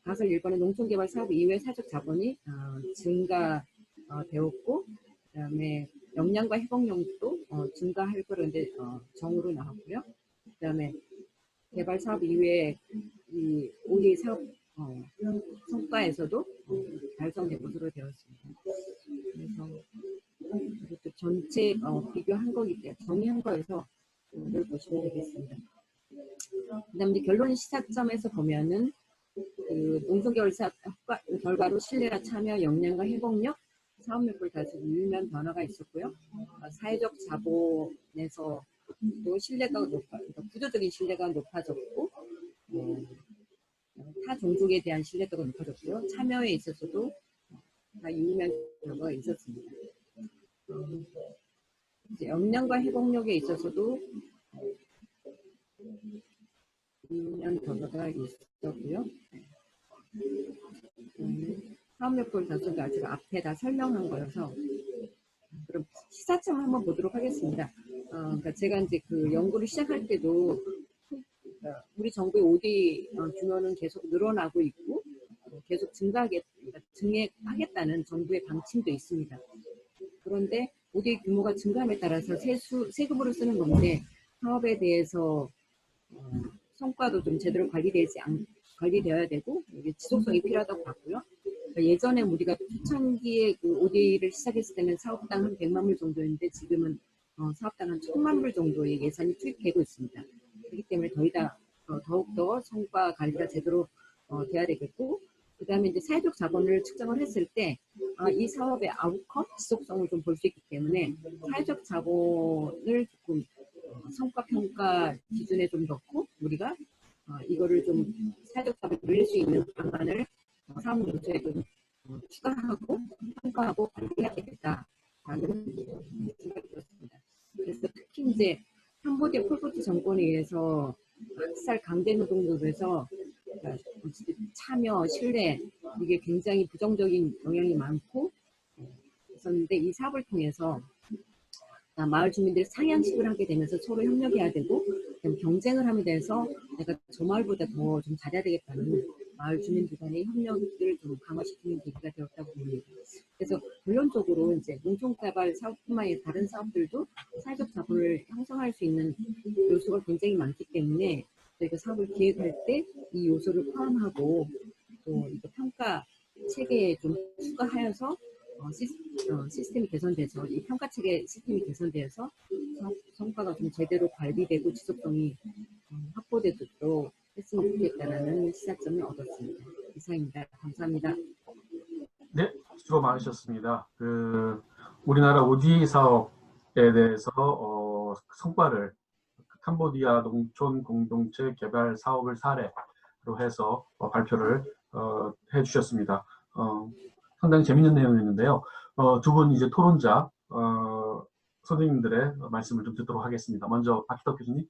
가설 1번은 농촌개발 사업 이후에 사적 자본이 증가되었고 그다음에 역량과 회복력도 증가할 거라는데 정으로 나왔고요. 그다음에 개발 사업 이후에 이 5대 사업 성과에서도 달성된 것으로 되었습니다. 그래서 이것도 전체 비교한 거기 때문에 정리한 거에서 이걸 보시면 되겠습니다. 그다음에 결론 시사점에서 보면은 그 농촌개발 사업 결과로 신뢰와 참여, 역량과 회복력, 사업 맥을 다시 유의미한 변화가 있었고요. 사회적 자본에서 또 신뢰가 그러니까 구조적인 신뢰가 높아졌고 타 종족에 대한 신뢰도가 높아졌고요. 참여에 있어서도 다 유의미한 결과가 있었습니다. 이제 역량과 회복력에 있어서도 2년 더 있었고요. 사업 목표를 달성도 아직 앞에 다 설명한 거여서 그럼 시사점을 한번 보도록 하겠습니다. 그러니까 제가 이제 그 연구를 시작할 때도 우리 정부의 OD 규모는 계속 늘어나고 있고 계속 증액하겠다는 정부의 방침도 있습니다. 그런데 OD 규모가 증가함에 따라서 세금으로 쓰는 건데 사업에 대해서 성과도 좀 제대로 관리되어야 되고 이게 지속성이 필요하다고 봤고요. 그러니까 예전에 우리가 초창기에 그 OD를 시작했을 때는 사업당 한 100만 불 정도였는데 지금은 사업당 한 1000만 불 정도의 예산이 투입되고 있습니다. 그렇기 때문에 더욱더 성과 관리가 제대로 돼야 되겠고 그 다음에 이제 사회적 자본을 측정을 했을 때 이 사업의 아웃컴, 지속성을 좀 볼 수 있기 때문에 사회적 자본을 조금 성과 평가 기준에 좀 넣고 우리가 이거를 좀 사회적 자본을 늘릴 수 있는 방안을 사업 문제에 좀 추가하고 평가하고 관리해야 되겠다라는 생각이 들었습니다. 그래서 특히 이제 캄보디아 폴포트 정권에 의해서 학살 강제 노동력에서 참여, 신뢰 이게 굉장히 부정적인 영향이 많고 있었는데 이 사업을 통해서 마을 주민들이 상향식을 하게 되면서 서로 협력해야 되고 경쟁을 하게 돼서 내가 저 마을보다 더 좀 잘해야 되겠다는 마을 주민들 간의 협력을 좀 강화시키는 계기가 되었다고 봅니다. 그래서 결론적으로 이제 농촌개발 사업뿐만 아니라 다른 사업들도 사회적 자본을 형성할 수 있는 요소가 굉장히 많기 때문에 저희가 사업을 기획할 때 이 요소를 포함하고 또 이거 평가 체계에 좀 추가하여서 시스템이 개선돼서 이 평가 체계 시스템이 개선되어서 성과가 좀 제대로 관리되고 지속성이 확보되도록 했으면 좋겠다라는 시사점을 얻었습니다. 이상입니다. 감사합니다. 네, 수고 많으셨습니다. 우리나라 OD 사업에 대해서 성과를 캄보디아 농촌 공동체 개발 사업을 사례로 해서 발표를 해주셨습니다. 상당히 재밌는 내용이었는데요. 두 분 이제 토론자 선생님들의 말씀을 좀 듣도록 하겠습니다. 먼저 박희덕 교수님.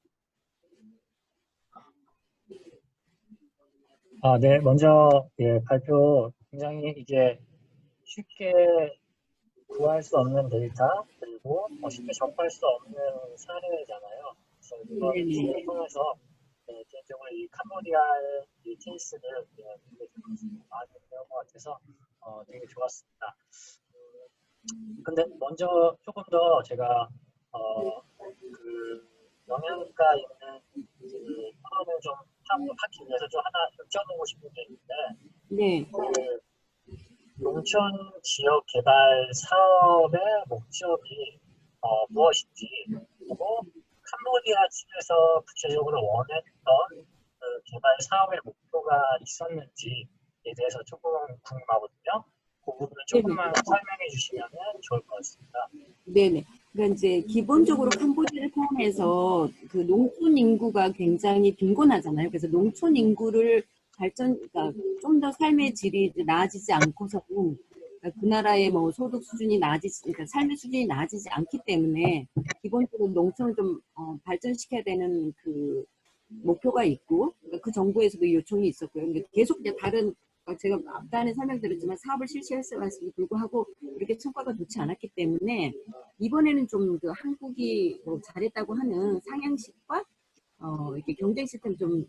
네, 먼저 발표 굉장히 이게 쉽게 구할 수 없는 데이터 그리고 쉽게 접할 수 없는 사례잖아요. 그래서 이번 기회를 통해서 개인적으로 이 캄보디아의 이 케이스를 많이 배운 것 같아서 되게 좋았습니다. 근데 먼저 조금 더 제가 그 영양가 있는 그 사업을 좀 하기 위해서 좀 하나 여쭤보고 싶은 게 있는데, 네. 농촌 지역 개발 사업의 목적이 무엇인지, 그리고 캄보디아 측에서 구체적으로 원했던 그 개발 사업의 목표가 있었는지에 대해서 조금 궁금하거든요. 그 부분을 조금만 설명해 주시면 좋을 것 같습니다. 네네. 그러니까 이제 기본적으로 캄보디아를 포함해서 그 농촌 인구가 굉장히 빈곤하잖아요. 그래서 농촌 인구를 그러니까 좀 더 삶의 질이 나아지지 않고서는 그러니까 그 나라의 뭐 소득 수준이 그러니까 삶의 수준이 나아지지 않기 때문에 기본적으로 농촌을 좀 발전시켜야 되는 그 목표가 있고 그러니까 그 정부에서도 요청이 있었고요. 근데 계속 이제 제가 앞단에 설명드렸지만 사업을 실시했음에도 불구하고 이렇게 성과가 좋지 않았기 때문에 이번에는 좀 그 한국이 뭐 잘했다고 하는 상향식과 이렇게 경쟁 시스템 좀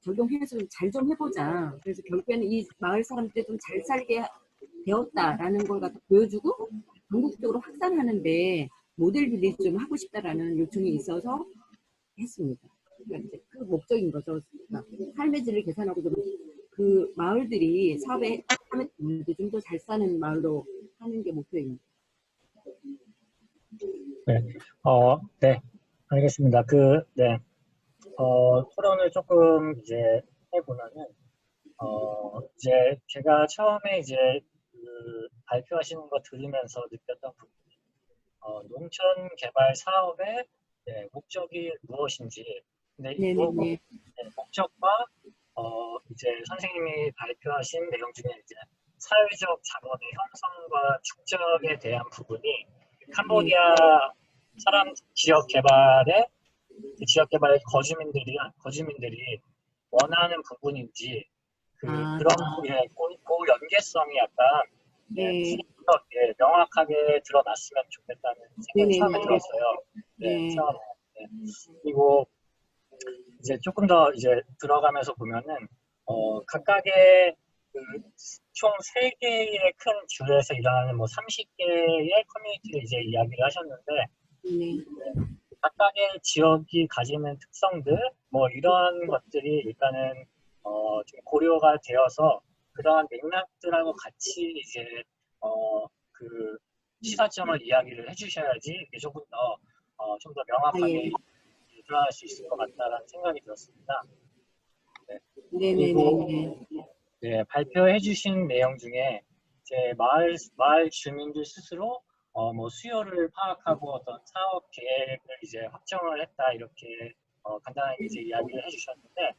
적용해서 잘 좀 해보자. 그래서 결국에는 이 마을 사람들이 좀 잘 살게 되었다라는 걸 갖다 보여주고 전국적으로 확산하는데 모델 빌리 좀 하고 싶다라는 요청이 있어서 했습니다. 그러니까 이제 그 목적인 거죠. 그러니까 삶의 질을 개선하고 좀 그 마을들이 사업에 좀 더 잘 사는 마을로 하는 게 목표입니다. 네, 네, 알겠습니다. 토론을 조금 이제 해보면은, 이제 제가 처음에 이제 그 발표하시는 거 들으면서 느꼈던 부분이, 농촌 개발 사업의 목적이 무엇인지, 근데 이 목적과 이제 선생님이 발표하신 내용 중에 이제 사회적 자본의 형성과 축적에 대한 부분이 캄보디아 사람 지역 개발의 그 지역개발 거주민들이 원하는 부분인지 그런 예, 그 연계성이 약간 네. 예, 명확하게 드러났으면 좋겠다는 생각이 처음에 네네네. 들었어요. 네. 처음에. 네. 그리고 이제 조금 더 이제 들어가면서 보면은 각각의 총 3개의 큰 주에서 일어나는 뭐 30개의 커뮤니티를 이제 이야기를 하셨는데 네. 각각의 지역이 가지는 특성들 뭐 이런 것들이 일단은 좀 고려가 되어서 그러한 맥락들하고 같이 이제 그 시사점을 이야기를 해주셔야지 이게 조금 더 좀 더 명확하게 드러날 수 있을 것 같다라는 생각이 들었습니다. 네. 그리고 네네네. 네, 발표해 주신 내용 중에 이제 마을 주민들 스스로 뭐 수요를 파악하고 어떤 사업 계획을 이제 확정을 했다 이렇게 간단하게 이제 이야기를 해주셨는데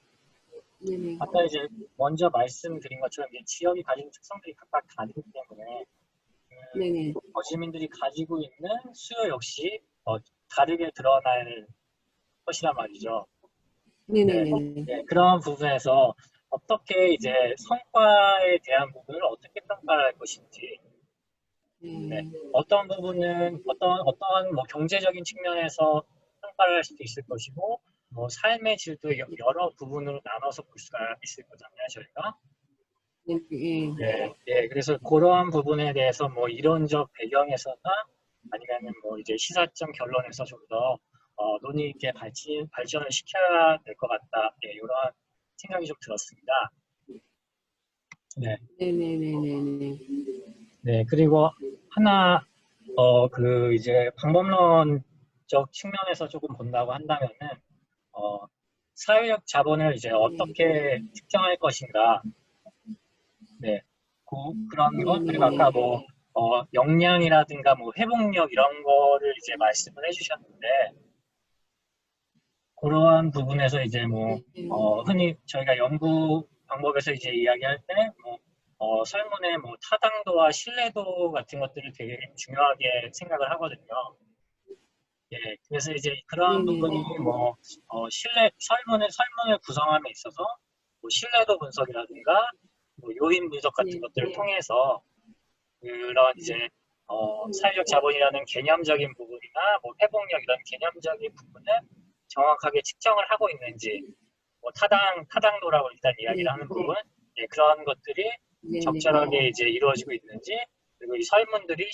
네네. 아까 이제 먼저 말씀드린 것처럼 이제 지역이 가진 특성들이 각각 다르기 때문에 네네. 거주민들이 가지고 있는 수요 역시 다르게 드러날 것이란 말이죠. 네네네. 네, 그런 부분에서 어떻게 이제 성과에 대한 부분을 어떻게 평가를 할 것인지, 네, 어떤 부분은 어떤 뭐 경제적인 측면에서 평가를 할 수도 있을 것이고, 뭐 삶의 질도 여러 부분으로 나눠서 볼 수가 있을 거잖아요, 저희가. 네. 네, 네, 그래서 그러한 부분에 대해서 뭐 이론적 배경에서나 아니면은 뭐 이제 시사점 결론에서 좀 더 논의 있게 발전을 시켜야 될 것 같다. 네, 이런 생각이 좀 들었습니다. 네. 네네네네. 네, 그리고 하나, 그 이제 방법론적 측면에서 조금 본다고 한다면은, 사회적 자본을 이제 어떻게 측정할 것인가. 네. 그런 것, 그리고 아까 뭐, 역량이라든가 뭐 회복력 이런 거를 이제 말씀을 해주셨는데, 그러한 부분에서 이제 뭐, 흔히 저희가 연구 방법에서 이제 이야기할 때, 뭐, 설문의 뭐 타당도와 신뢰도 같은 것들을 되게 중요하게 생각을 하거든요. 예, 그래서 이제 그러한 부분이 뭐, 설문을 구성함에 있어서, 뭐 신뢰도 분석이라든가, 뭐 요인 분석 같은 것들을 통해서, 그런 이제, 사회적 자본이라는 개념적인 부분이나, 뭐 회복력 이런 개념적인 부분을 정확하게 측정을 하고 있는지, 뭐 타당도라고 일단 이야기를 하는 부분, 예, 그런 것들이 적절하게 이제 이루어지고 있는지, 그리고 이 설문들이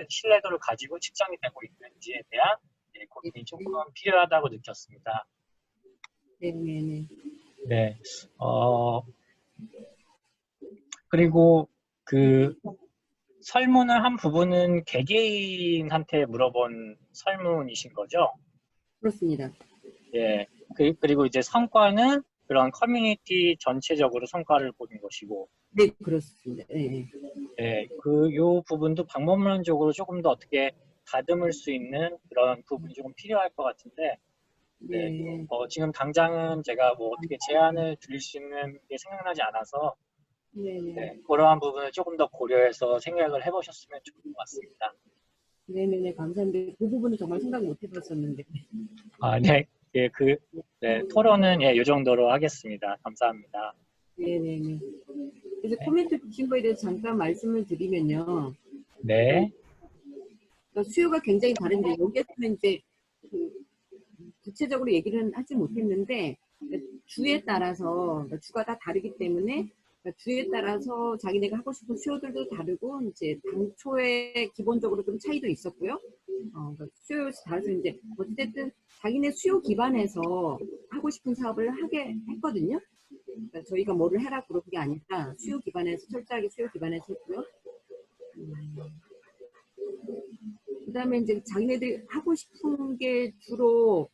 신뢰도를 가지고 측정이 되고 있는지에 대한 예, 고민이 조금 필요하다고 느꼈습니다. 네네네. 네, 그리고 그 설문을 한 부분은 개개인한테 물어본 설문이신 거죠? 그렇습니다. 예, 그리고 이제 성과는 그런 커뮤니티 전체적으로 성과를 보는 것이고, 네, 그렇습니다. 네. 예, 요 부분도 방법론적으로 조금 더 어떻게 다듬을 수 있는 그런 부분이 조금 필요할 것 같은데, 네, 네. 지금 당장은 제가 뭐 어떻게 제안을 드릴 수 있는 게 생각나지 않아서, 네, 그러한 부분을 조금 더 고려해서 생각을 해보셨으면 좋을 것 같습니다. 네네네, 감사합니다. 그 부분은 정말 생각 못 해봤었는데. 아, 네, 예, 네, 토론은 예, 이 정도로 하겠습니다. 감사합니다. 네네네. 그래서 코멘트 주신 거에 대해서 잠깐 말씀을 드리면요. 네. 그러니까 수요가 굉장히 다른데 여기에서는 이제 그 구체적으로 얘기는 하지 못했는데 주에 따라서 그러니까 주가 다 다르기 때문에 그러니까 주에 따라서 자기네가 하고 싶은 수요들도 다르고 이제 당초에 기본적으로 좀 차이도 있었고요. 그러니까 수요에 따라서 이제 어쨌든 자기네 수요 기반에서 하고 싶은 사업을 하게 했거든요. 그러니까 저희가 뭐를 해라 그런 게 아니라 수요 기반에서 철저하게 수요 기반에서 했고요. 그다음에 이제 자기네들이 하고 싶은 게 주로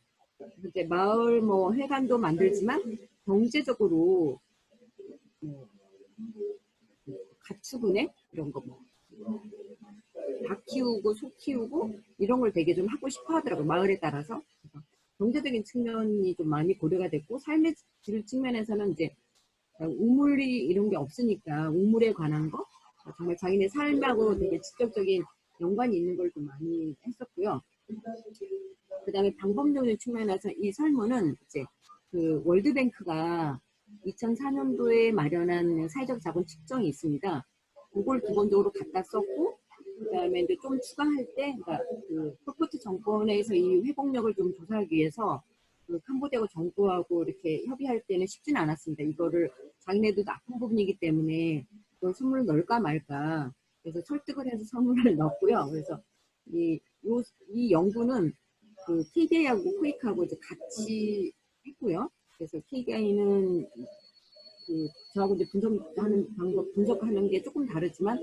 이제 마을 뭐 회관도 만들지만 경제적으로 뭐 가축은행 이런 거 뭐 닭 키우고 소 키우고 이런 걸 되게 좀 하고 싶어 하더라고요. 마을에 따라서. 경제적인 측면이 좀 많이 고려가 됐고 삶의 질 측면에서는 이제 우물이 이런 게 없으니까 우물에 관한 거 정말 자기네 삶하고 되게 직접적인 연관이 있는 걸 좀 많이 했었고요. 그다음에 방법론의 측면에서 이 설문은 이제 그 월드뱅크가 2004년도에 마련한 사회적 자본 측정이 있습니다. 그걸 기본적으로 갖다 썼고, 그다음에 이제 좀 추가할 때, 그러니까 그 폴포트 정권에서 이 회복력을 좀 조사하기 위해서 그 캄보디아 정부하고 이렇게 협의할 때는 쉽지는 않았습니다. 이거를 자기네도 나쁜 부분이기 때문에 이걸 선물을 넣을까 말까. 그래서 설득을 해서 선물을 넣었고요. 그래서 이 연구는 그 KDI하고 쿠익하고 이제 같이 했고요. 그래서 KDI는 그 저하고 이제 분석하는 방법, 분석하는 게 조금 다르지만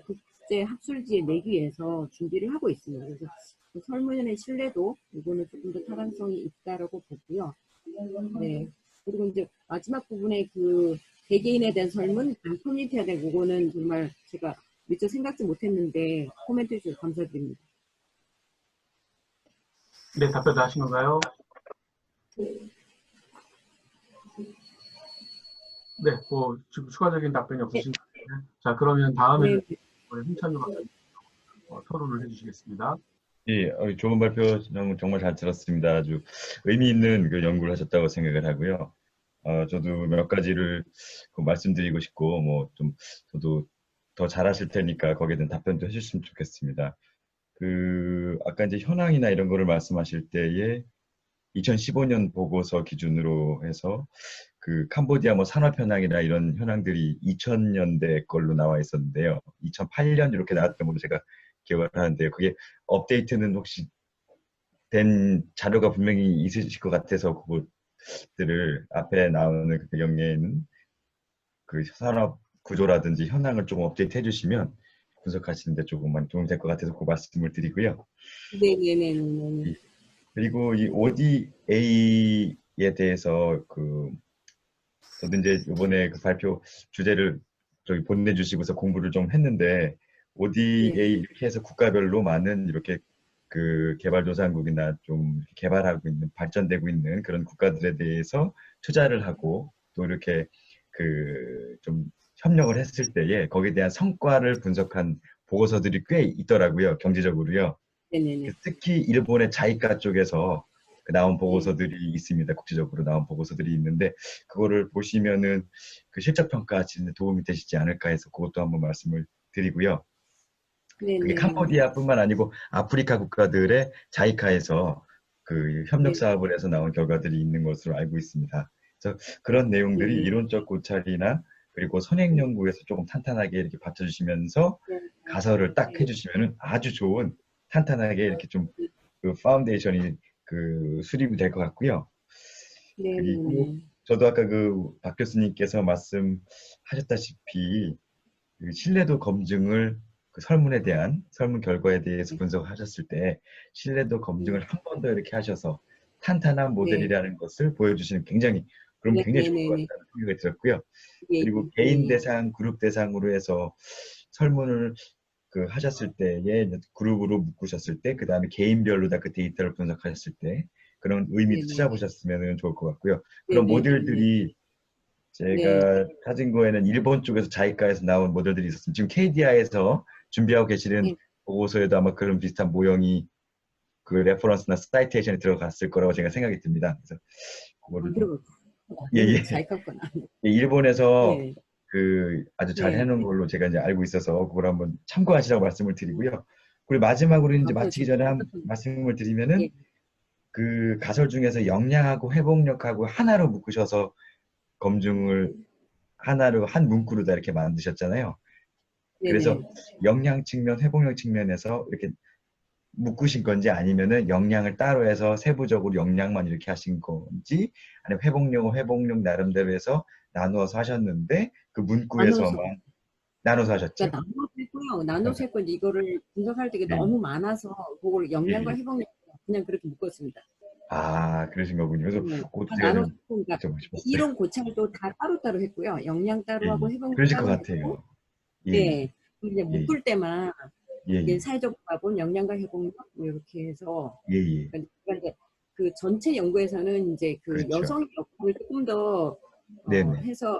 국제 학술지에 내기 위해서 준비를 하고 있습니다. 그래서 그 설문의 신뢰도 이거는 조금 더 타당성이 있다라고 보고요. 네. 그리고 이제 마지막 부분에 그 개개인에 대한 설문, 커뮤니티에 대한 그거는 정말 제가 미처 생각지 못했는데 코멘트 해주셔서 감사드립니다. 네, 답변 다 하신 건가요? 네, 뭐 지금 추가적인 답변이 없으신가요? 자, 그러면 다음에는 네. 우리 홍찬유 박사님 토론을 해주시겠습니다. 예, 좋은 발표 정말 잘 들었습니다. 아주 의미 있는 그 연구를 하셨다고 생각을 하고요. 저도 몇 가지를 말씀드리고 싶고, 뭐 좀 저도 더 잘하실 테니까 거기에 대한 답변도 해주시면 좋겠습니다. 아까 이제 현황이나 이런 거를 말씀하실 때에 2015년 보고서 기준으로 해서 그 캄보디아 뭐 산업 현황이나 이런 현황들이 2000년대 걸로 나와 있었는데요. 2008년 이렇게 나왔던 걸로 제가 기억을 하는데요. 그게 업데이트는 혹시 된 자료가 분명히 있으실 것 같아서 그것들을 앞에 나오는 그 배경에는 그 산업 구조라든지 현황을 조금 업데이트 해주시면 분석하시는데 조금만 도움이 될 것 같아서 그 말씀을 드리고요. 네네네네. 그리고 이 ODA에 대해서 저도 이제 이번에 그 발표 주제를 저기 보내주시고서 공부를 좀 했는데 ODA 이렇게 해서 국가별로 많은 이렇게 그 개발도상국이나 좀 개발하고 있는 발전되고 있는 그런 국가들에 대해서 투자를 하고 또 이렇게 좀 협력을 했을 때에 거기에 대한 성과를 분석한 보고서들이 꽤 있더라고요. 경제적으로요. 네네네. 특히 일본의 자이카 쪽에서 나온 보고서들이 있습니다. 국제적으로 나온 보고서들이 있는데 그거를 보시면은 그 실적 평가하시는 데 도움이 되시지 않을까 해서 그것도 한번 말씀을 드리고요. 그게 캄보디아뿐만 아니고 아프리카 국가들의 자이카에서 그 협력 사업을 해서 나온 결과들이 있는 것으로 알고 있습니다. 그래서 그런 내용들이 이론적 고찰이나 그리고 선행 연구에서 조금 탄탄하게 이렇게 받쳐주시면서 가설을 딱 해주시면은 아주 좋은 탄탄하게 이렇게 좀 그 파운데이션이 수립이 될 것 같고요. 그리고 저도 아까 박 교수님께서 말씀하셨다시피 그 신뢰도 검증을 그 설문에 대한 설문 결과에 대해서 분석하셨을 때 신뢰도 검증을 한 번 더 이렇게 하셔서 탄탄한 모델이라는 것을 보여주시는 굉장히 좋을 것 같다는 생각이 들었고요. 그리고 개인 대상, 그룹 대상으로 해서 설문을 하셨을 때에 그룹으로 묶으셨을 때, 그 다음에 개인별로 다 그 데이터를 분석하셨을 때 그런 의미도 찾아보셨으면 좋을 것 같고요. 그런 모델들이 제가 찾은 거에는 일본 쪽에서 자이카에서 나온 모델들이 있었습니다. 지금 KDI에서 준비하고 계시는 보고서에도 아마 그런 비슷한 모형이 그 레퍼런스나 사이테이션에 들어갔을 거라고 제가 생각이 듭니다. 그래서 그거를 일본에서 아주 잘 해놓은 걸로 제가 이제 알고 있어서 그걸 한번 참고하시라고 말씀을 드리고요. 그리고 마지막으로 이제 마치기 전에 한 말씀을 드리면은 그 가설 중에서 영양하고 회복력하고 하나로 묶으셔서 검증을 하나로 한 문구로 다 이렇게 만드셨잖아요. 그래서 영양 측면, 회복력 측면에서 이렇게 묶으신 건지 아니면은 영양을 따로 해서 세부적으로 영양만 이렇게 하신 건지 아니면 회복력 나름대로 해서 나누어서 하셨는데 그 문구에서만 나눠서 하셨죠. 그러니까 나눠서 했고요. 나눠서 했고 이거를 분석할 때 너무 많아서 그걸 영양과 회복력 그냥 그렇게 묶었습니다. 아, 그러신 거군요. 그래서 나눠서 그러니까 이론 고찰도 다 따로따로 했고요. 영양 따로 하고 회복력 그러실 따로 것 같아요. 했고 네. 이제 묶을 때만 이게 사회적 자본, 영양과 회복력 이렇게 해서 그러니까 이제 그 전체 연구에서는 이제 그 여성의 역할을 조금 더 해서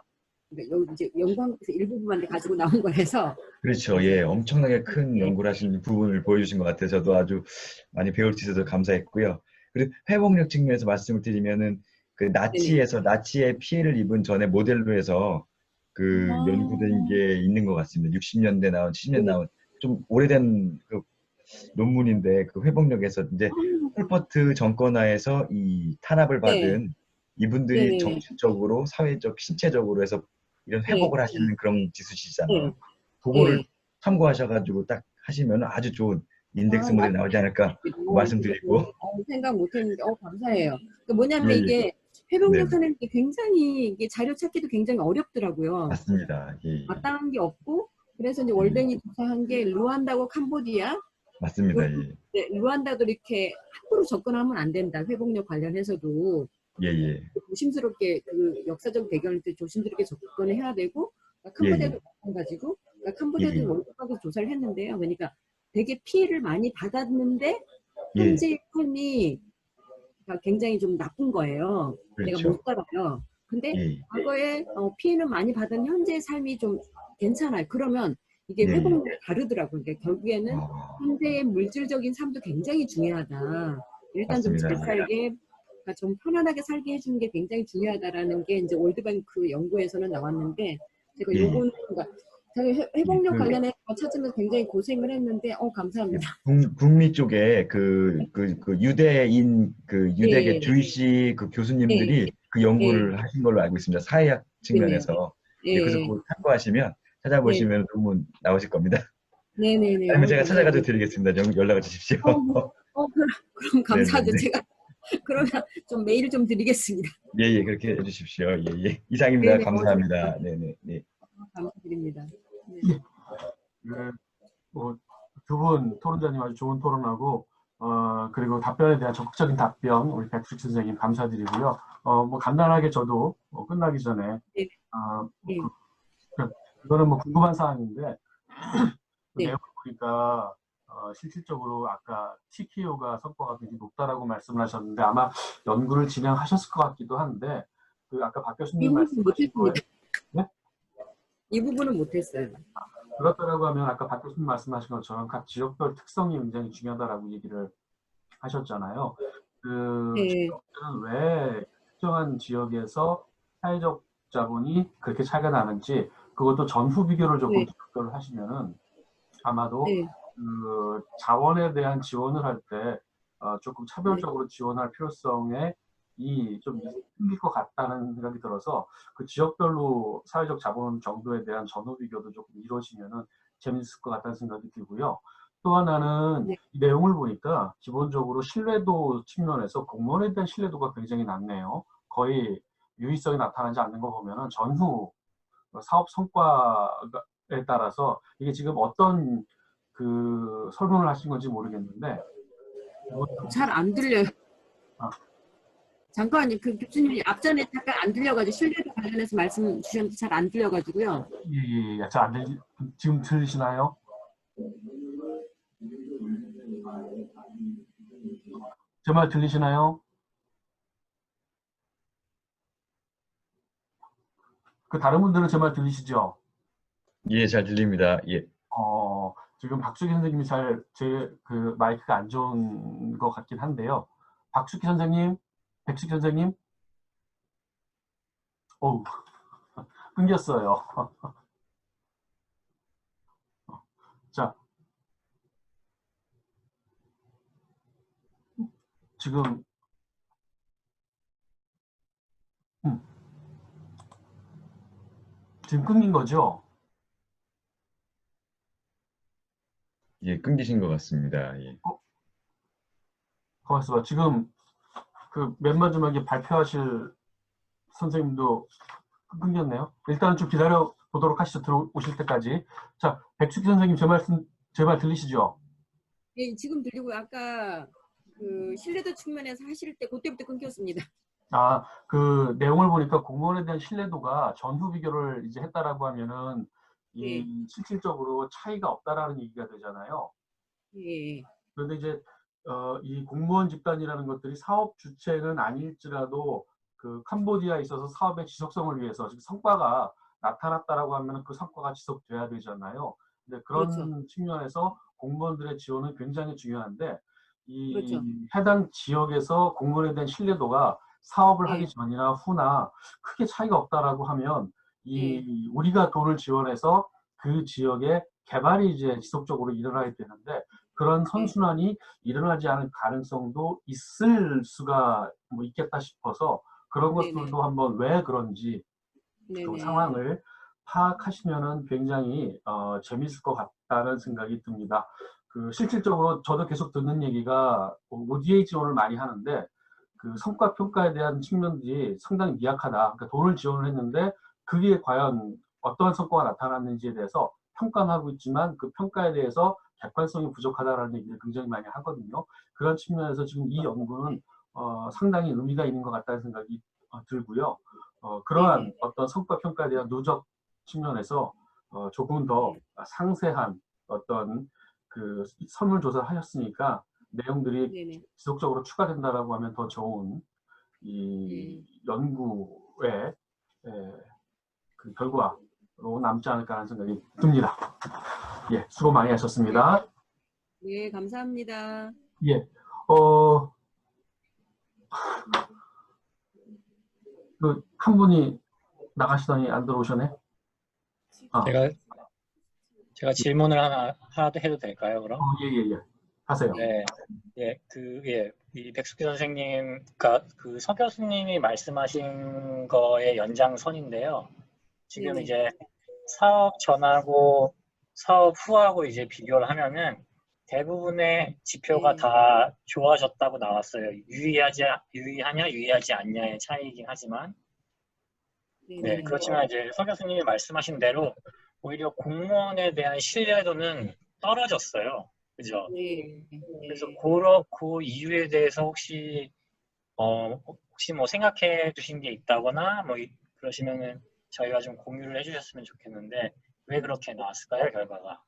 그러니까 여기 이제 연구에서 일부분만 가지고 나온 거라서 그렇죠. 예, 엄청나게 큰 네. 연구를 하신 부분을 보여주신 것 같아요. 저도 아주 많이 배울 수 있어서 감사했고요. 그리고 회복력 측면에서 말씀을 드리면은 그 네네. 나치의 피해를 입은 전에 모델로 해서 그 연구된 아, 게 있는 것 같습니다. 60년대 나온, 70년 네네. 나온 좀 오래된 그 논문인데 그 회복력에서 이제 폴포트 정권하에서 이 탄압을 네. 받은 이분들이 네네네. 정신적으로, 사회적, 신체적으로 해서 이런 네. 회복을 하시는 그런 네. 기술이시잖아요. 그거를 네. 참고하셔가지고 딱 하시면 아주 좋은 인덱스 아, 모델이 나오지 않을까 말씀드리고. 생각 못했는데, 감사해요. 그 뭐냐면 예, 예. 이게 네, 회복력하는 게 굉장히 이게 자료 찾기도 굉장히 어렵더라고요. 맞습니다. 예, 예. 마땅한 게 없고, 그래서 이제 예, 월등히 조사한 게 루안다고 캄보디아, 요- 맞습니다. 예, 네, 루안다도 이렇게 함부로 접근하면 안 된다. 회복력 관련해서도 예, 예, 조심스럽게 그 역사적 배경을 때 조심스럽게 접근을 해야 되고, 그러니까 예, 캄보디아도 예, 마찬가지고, 그러니까 예, 캄보디아도 월등하게 조사를 했는데요. 그러니까 되게 피해를 많이 받았는데 예, 예, 현재의 삶이 그러니까 굉장히 좀 나쁜 거예요. 내가 그렇죠. 못 살아요. 근데 예, 과거에 피해는 많이 받은 현재의 삶이 좀 괜찮아요. 그러면 이게 예, 예. 회복력이 다르더라고요. 그러니까 결국에는 아, 현재의 물질적인 삶도 굉장히 중요하다. 일단 좀 맞습니다. 잘 예, 살게, 그러니까 좀 편안하게 살게 해주는 게 굉장히 중요하다라는 게 이제 월드뱅크 연구에서는 나왔는데 제가 예, 예. 요거는 그러니까 제가 예, 회복력 관련해서 찾으면서 굉장히 고생을 했는데 감사합니다. 북미 쪽에 그 유대인 그 유대계 예, 주이시 그 예, 교수님들이 그 예, 연구를 하신 걸로 알고 있습니다. 사회학 네네. 측면에서. 예, 그래서 예, 그거 참고하시면 네, 찾아보시면 논문 나오실 겁니다. 네네네. 아니면 제가 찾아가지고 감사합니다. 드리겠습니다. 연락을 주십시오. 그럼 감사하죠. 네네네. 제가 그러면 좀 메일 좀 드리겠습니다. 예, 예, 그렇게 해주십시오. 예, 예. 이상입니다. 네네. 감사합니다. 네네. 네. 감사드립니다. 네. 예. 네, 두 분 토론자님 아주 좋은 토론하고 그리고 답변에 대한 적극적인 답변 우리 백숙 선생님 감사드리고요. 뭐 간단하게 저도 끝나기 전에 네. 네. 이거는 뭐 궁금한 사항인데 그 네. 내용을 보니까 실질적으로 아까 TKO가 성과가 굉장히 높다라고 말씀을 하셨는데 아마 연구를 진행하셨을 것 같기도 한데 그 아까 박 이 교수님 부분은 말씀하신 거에 못했습니다. 네? 이 부분은 못했어요. 그렇다라고 하면 아까 박 교수님 말씀하신 것처럼 각 지역별 특성이 굉장히 중요하다라고 얘기를 하셨잖아요. 그 네. 지역들은 왜 특정한 지역에서 사회적 자본이 그렇게 차이가 나는지 그것도 전후 비교를 조금 네. 비교를 하시면은 아마도 네. 그 자원에 대한 지원을 할 때 조금 네. 차별적으로 지원할 필요성에 좀 생길 것 같다는 생각이 들어서 그 지역별로 사회적 자본 정도에 대한 전후 비교도 조금 이루어지면은 재밌을 것 같다는 생각이 들고요. 또 하나는 네. 이 내용을 보니까 기본적으로 신뢰도 측면에서 공무원에 대한 신뢰도가 굉장히 낮네요. 거의 유의성이 나타나지 않는 거 보면은 전후 사업 성과에 따라서 이게 지금 어떤 그 설문을 하신 건지 모르겠는데 잘 안 들려요. 아, 잠깐만요. 그 교수님이 앞전에 잠깐 안 들려가지고 신뢰도 관련해서 말씀 주셨는데 잘 안 들려가지고요. 예, 잘 안 지금 들리시나요? 제 말 들리시나요? 그 다른 분들은 제 말 들리시죠? 예, 잘 들립니다. 예. 지금 박수기 선생님이 제 그 마이크가 안 좋은 것 같긴 한데요. 박수기 선생님, 백수기 선생님, 어우, 끊겼어요. 자, 지금, 음, 지금 끊긴 거죠? 예, 끊기신 것 같습니다. 예. 가만있어 봐. 지금 그 맨 마지막에 발표하실 선생님도 끊겼네요. 일단은 좀 기다려 보도록 하시죠. 들어오실 때까지. 자, 백숙희 선생님 제 말 들리시죠? 예, 지금 들리고 아까 그 신뢰도 측면에서 하실 때 그때부터 끊겼습니다. 그 내용을 보니까 공무원에 대한 신뢰도가 전후 비교를 이제 했다라고 하면은 예. 실질적으로 차이가 없다라는 얘기가 되잖아요. 예. 그런데 이제 이 공무원 집단이라는 것들이 사업 주체는 아닐지라도 그 캄보디아에 있어서 사업의 지속성을 위해서 지금 성과가 나타났다라고 하면 그 성과가 지속돼야 되잖아요. 근데 그런 그렇죠. 측면에서 공무원들의 지원은 굉장히 중요한데 이 그렇죠. 해당 지역에서 공무원에 대한 신뢰도가 사업을 하기 네. 전이나 후나 크게 차이가 없다라고 하면 네. 우리가 돈을 지원해서 그 지역의 개발이 이제 지속적으로 일어나야 되는데 그런 네. 선순환이 일어나지 않을 가능성도 있을 수가 뭐 있겠다 싶어서 그런 네네. 것들도 한번 왜 그런지 그 네네. 상황을 파악하시면은 굉장히 재미있을 것 같다는 생각이 듭니다. 그 실질적으로 저도 계속 듣는 얘기가 ODA 지원을 많이 하는데 그 성과 평가에 대한 측면들이 상당히 미약하다. 그러니까 돈을 지원을 했는데 그게 과연 어떠한 성과가 나타났는지에 대해서 평가는 하고 있지만 그 평가에 대해서 객관성이 부족하다라는 얘기를 굉장히 많이 하거든요. 그런 측면에서 지금 이 연구는 상당히 의미가 있는 것 같다는 생각이 들고요. 그러한 네네. 어떤 성과 평가에 대한 누적 측면에서 조금 더 네. 상세한 어떤 그 설문조사를 하셨으니까 내용들이 네네. 지속적으로 추가된다라고 하면 더 좋은 이 연구의 그 결과로 남지 않을까 하는 생각이 듭니다. 예, 수고 많이 네. 하셨습니다. 네, 감사합니다. 예, 그 한 분이 나가시더니 안 들어오셨네. 제가 질문을 하나 해도 될까요, 그럼? 예. 하세요. 네, 이 백숙기 선생님과 그 서 교수님이 말씀하신 거의 연장선인데요. 지금 네네. 이제 사업 전하고 사업 후하고 이제 비교를 하면은 대부분의 지표가 네. 다 좋아졌다고 나왔어요. 유의하냐, 유의하지 않냐의 차이이긴 하지만. 네, 네네. 그렇지만 이제 서 교수님이 말씀하신 대로 오히려 공무원에 대한 신뢰도는 떨어졌어요. 그죠? 네. 그래서 네. 그 이유에 대해서 혹시 뭐 생각해 두신 게 있다거나 뭐 그러시면은 저희가 좀 공유를 해주셨으면 좋겠는데 왜 그렇게 나왔을까요, 결과가?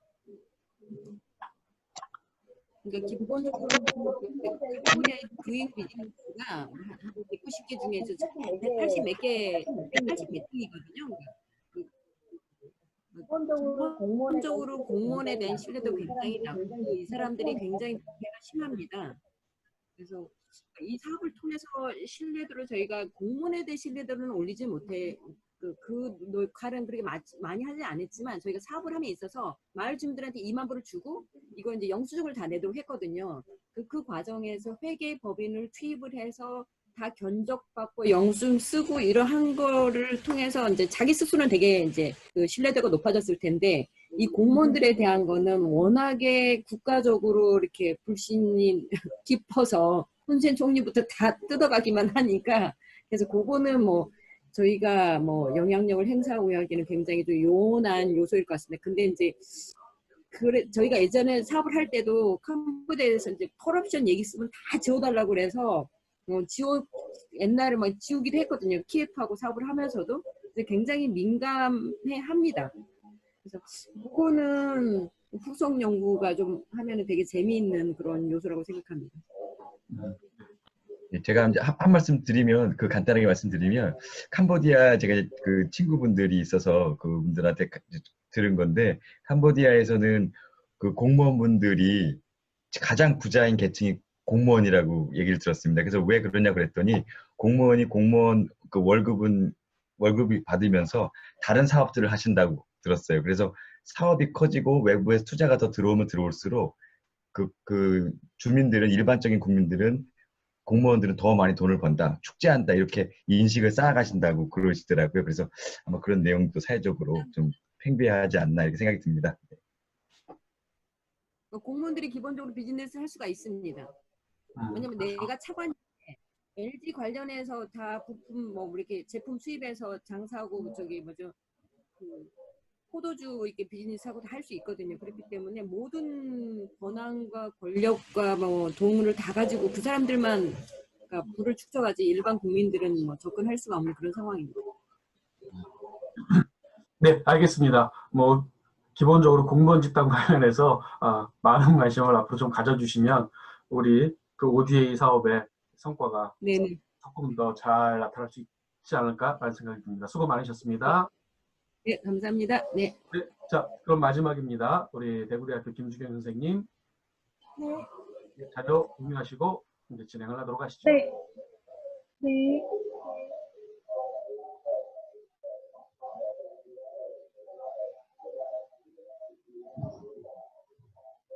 그러니까 기본적으로 캄보디아의 부인 비즈니스가 190개 중에서 180 몇 개, 180 몇 등이거든요. 기본적으로 공무원에 대한 신뢰도 굉장히 낮고 이 사람들이 굉장히 부패가 심합니다. 그래서 이 사업을 통해서 신뢰도를 저희가 공무원에 대한 신뢰도는 올리지 못해 그 역할은 그렇게 많이 하지 않았지만 저희가 사업을 함에 있어서 마을 주민들한테 2만 불을 주고 이거 이제 영수증을 다 내도록 했거든요. 그 과정에서 회계 법인을 투입을 해서 다 견적받고 영수증 쓰고 이러한 거를 통해서 이제 자기 스스로는 되게 이제 그 신뢰도가 높아졌을 텐데 이 공무원들에 대한 거는 워낙에 국가적으로 이렇게 불신이 깊어서 훈센 총리부터 다 뜯어가기만 하니까 그래서 그거는 뭐 저희가 뭐 영향력을 행사하고 하기는 굉장히 좀 요원한 요소일 것 같습니다. 근데 이제 저희가 예전에 사업을 할 때도 캄보디아에서 이제 커럽션 얘기 쓰면 다 지워달라고 그래서 옛날에 막 지우기도 했거든요. 키예프하고 사업을 하면서도 굉장히 민감해합니다. 그래서 그거는 후속 연구가 좀 하면은 되게 재미있는 그런 요소라고 생각합니다. 제가 이제 한 말씀 드리면 간단하게 말씀드리면 캄보디아 제가 그 친구분들이 있어서 그분들한테 들은 건데 캄보디아에서는 그 공무원분들이 가장 부자인 계층이 공무원이라고 얘기를 들었습니다. 그래서 왜 그러냐 그랬더니 공무원 그 월급이 받으면서 다른 사업들을 하신다고 들었어요. 그래서 사업이 커지고 외부에서 투자가 더 들어오면 들어올수록 그 주민들은 일반적인 국민들은 공무원들은 더 많이 돈을 번다, 축제한다 이렇게 인식을 쌓아가신다고 그러시더라고요. 그래서 아마 그런 내용도 사회적으로 좀 팽배하지 않나 이렇게 생각이 듭니다. 공무원들이 기본적으로 비즈니스 할 수가 있습니다. 왜냐면 내가 차관인데 LG 관련해서 다 부품 뭐 이렇게 제품 수입해서 장사하고 저기 뭐죠 포도주 이렇게 비즈니스하고 다 할 수 있거든요. 그렇기 때문에 모든 권한과 권력과 뭐 도움을 다 가지고 그 사람들만 그러니까 부를 축적하지 일반 국민들은 뭐 접근할 수가 없는 그런 상황입니다. 네, 알겠습니다. 뭐 기본적으로 공무원 집단 관련해서 많은 관심을 앞으로 좀 가져주시면 우리 그 ODA 사업의 성과가 네네. 조금 더 잘 나타날 수 있지 않을까라는 생각이 듭니다. 수고 많으셨습니다. 네, 감사합니다. 네. 네, 자, 그럼 마지막입니다. 우리 대구대학교 김주경 선생님 네. 자료 공유하시고 이제 진행을 하도록 하시죠. 네. 네.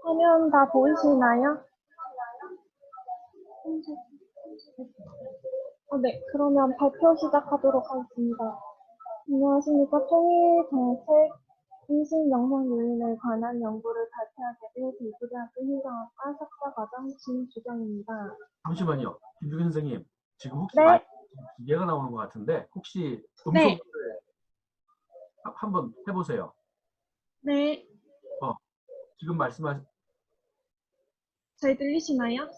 화면 다 보이시나요? 네. 그러면 발표 시작하도록 하겠습니다. 안녕하십니까. 통일정책 인식 영향 요인에 관한 연구를 발표하게 된 대구대학교 행정학과 석사과정 김주경입니다. 잠시만요. 김주경 선생님, 지금 혹시 네. 마이크 기계가 나오는 것 같은데 혹시 네. 음소거를 한번 해보세요. 네. 지금 말씀하신 잘 들리시나요?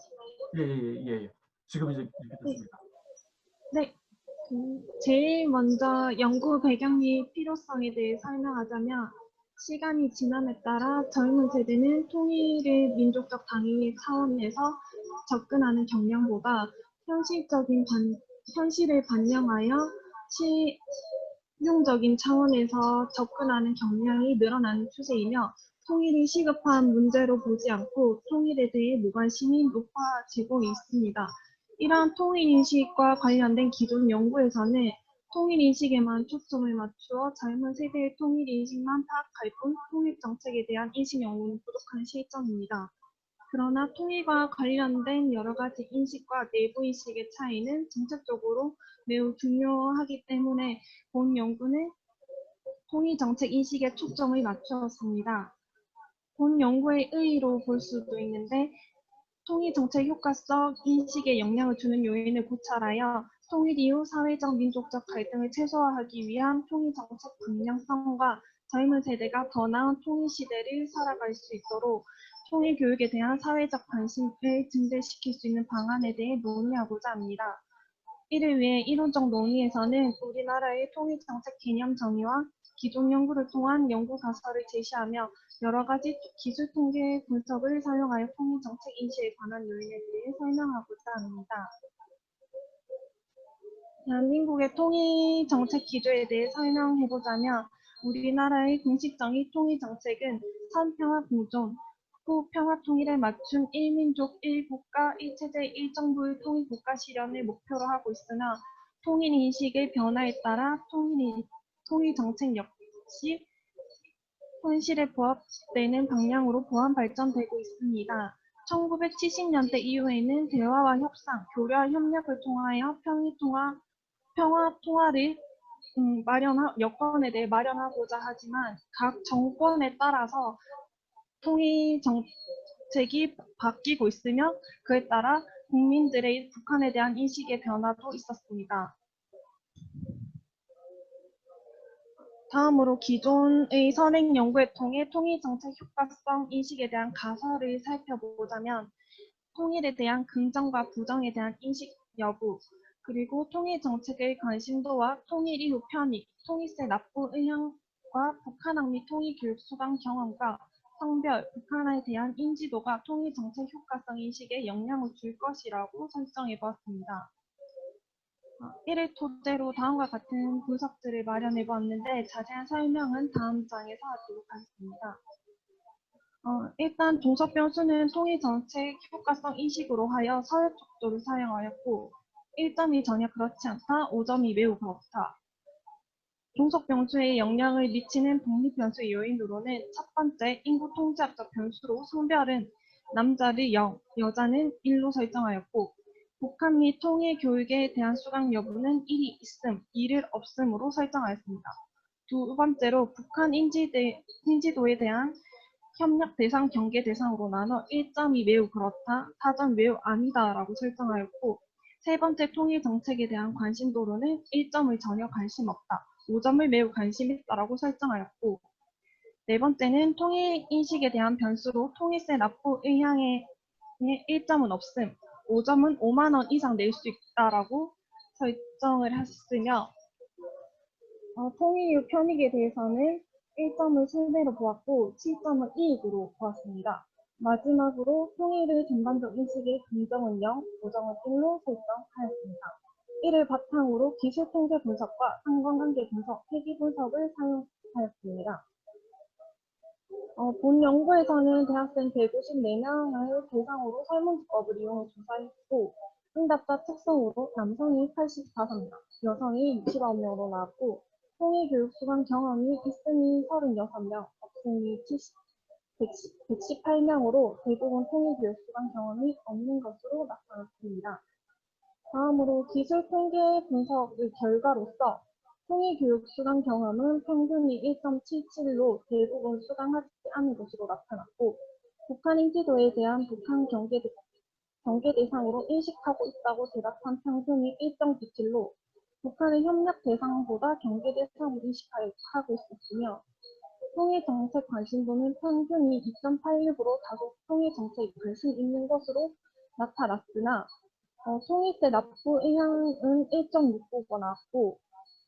예. 지금 이제 이렇게 됐습니다. 네. 제일 먼저 연구 배경 및 필요성에 대해 설명하자면 시간이 지남에 따라 젊은 세대는 통일의 민족적 당위 차원에서 접근하는 경향보다 현실을 반영하여 실용적인 차원에서 접근하는 경향이 늘어나는 추세이며 통일이 시급한 문제로 보지 않고 통일에 대해 무관심이 높아지고 있습니다. 이러한 통일인식과 관련된 기존 연구에서는 통일인식에만 초점을 맞추어 젊은 세대의 통일인식만 파악할 뿐 통일정책에 대한 인식 연구는 부족한 실정입니다. 그러나 통일과 관련된 여러 가지 인식과 내부인식의 차이는 정책적으로 매우 중요하기 때문에 본 연구는 통일정책 인식에 초점을 맞추었습니다. 본 연구의 의의로 볼 수도 있는데 통일정책 효과성 인식에 영향을 주는 요인을 고찰하여 통일 이후 사회적 민족적 갈등을 최소화하기 위한 통일정책 방향성과 젊은 세대가 더 나은 통일시대를 살아갈 수 있도록 통일교육에 대한 사회적 관심을 증대시킬 수 있는 방안에 대해 논의하고자 합니다. 이를 위해 이론적 논의에서는 우리나라의 통일정책 개념 정의와 기존 연구를 통한 연구 가설을 제시하며 여러 가지 기술 통계 분석을 사용하여 통일정책 인식에 관한 요인에 대해 설명하고자 합니다. 대한민국의 통일정책 기조에 대해 설명해보자면 우리나라의 공식적인 통일정책은 선평화 공존, 후 평화통일에 맞춘 1민족 1국가 1체제 1정부의 통일국가 실현을 목표로 하고 있으나 통일인식의 변화에 따라 통일정책 역시 현실에 부합되는 방향으로 보완 발전되고 있습니다. 1970년대 이후에는 대화와 협상, 교류와 협력을 통하여 평화 통화를 여건에 대해 마련하고자 하지만 각 정권에 따라서 통일 정책이 바뀌고 있으며 그에 따라 국민들의 북한에 대한 인식의 변화도 있었습니다. 다음으로 기존의 선행 연구를 통해 통일정책 효과성 인식에 대한 가설을 살펴보자면 통일에 대한 긍정과 부정에 대한 인식 여부, 그리고 통일정책의 관심도와 통일 이후 편익, 통일세 납부 의향과 북한학 및 통일교육 수강 경험과 성별, 북한에 대한 인지도가 통일정책 효과성 인식에 영향을 줄 것이라고 설정해 보았습니다. 이를 토대로 다음과 같은 분석들을 마련해 보았는데 자세한 설명은 다음 장에서 하도록 하겠습니다. 일단 종속 변수는 통일정책 효과성 인식으로 하여 서열 척도를 사용하였고 1점이 전혀 그렇지 않다, 5점이 매우 그렇다. 종속 변수에 영향을 미치는 독립 변수의 요인으로는 첫 번째 인구 통제학적 변수로 성별은 남자를 0, 여자는 1로 설정하였고 북한 및 통일 교육에 대한 수강 여부는 1이 있음, 2를 없음으로 설정하였습니다. 두 번째로 북한 인지도에 대한 협력 대상, 경계 대상으로 나눠 1점이 매우 그렇다, 4점 매우 아니다 라고 설정하였고 세 번째 통일 정책에 대한 관심도로는 1점을 전혀 관심 없다, 5점을 매우 관심 있다라고 설정하였고 네 번째는 통일 인식에 대한 변수로 통일세 납부 의향에 1점은 없음, 5점은 5만 원 이상 낼 수 있다라고 설정을 했으며 통일 이후 편익에 대해서는 1점을 순대로 보았고 7점은 이익으로 보았습니다. 마지막으로 통일의 전반적 인식의 긍정은 0, 부정은 1로 설정하였습니다. 이를 바탕으로 기술 통계 분석과 상관관계 분석, 회귀 분석을 인식하였습니다. 본 연구에서는 대학생 154명을 대상으로 설문지법을 이용해 조사했고, 응답자 특성으로 남성이 84명, 여성이 69명으로 나왔고, 통일교육 수강 경험이 있음이 36명, 없음이 118명으로 대부분 통일교육 수강 경험이 없는 것으로 나타났습니다. 다음으로 기술 통계 분석의 결과로서 통일교육 수강 경험은 평균이 1.77로 대부분 수강하지 않은 것으로 나타났고, 북한 인지도에 대한 북한 경계 대상으로 인식하고 있다고 대답한 평균이 1.97로 북한의 협력 대상보다 경계 대상으로 인식하고 있었으며, 통일정책 관심도는 평균이 2.86으로 다소 통일정책에 관심 있는 것으로 나타났으나, 통일 때 납부 의향은 1.69가 나왔고,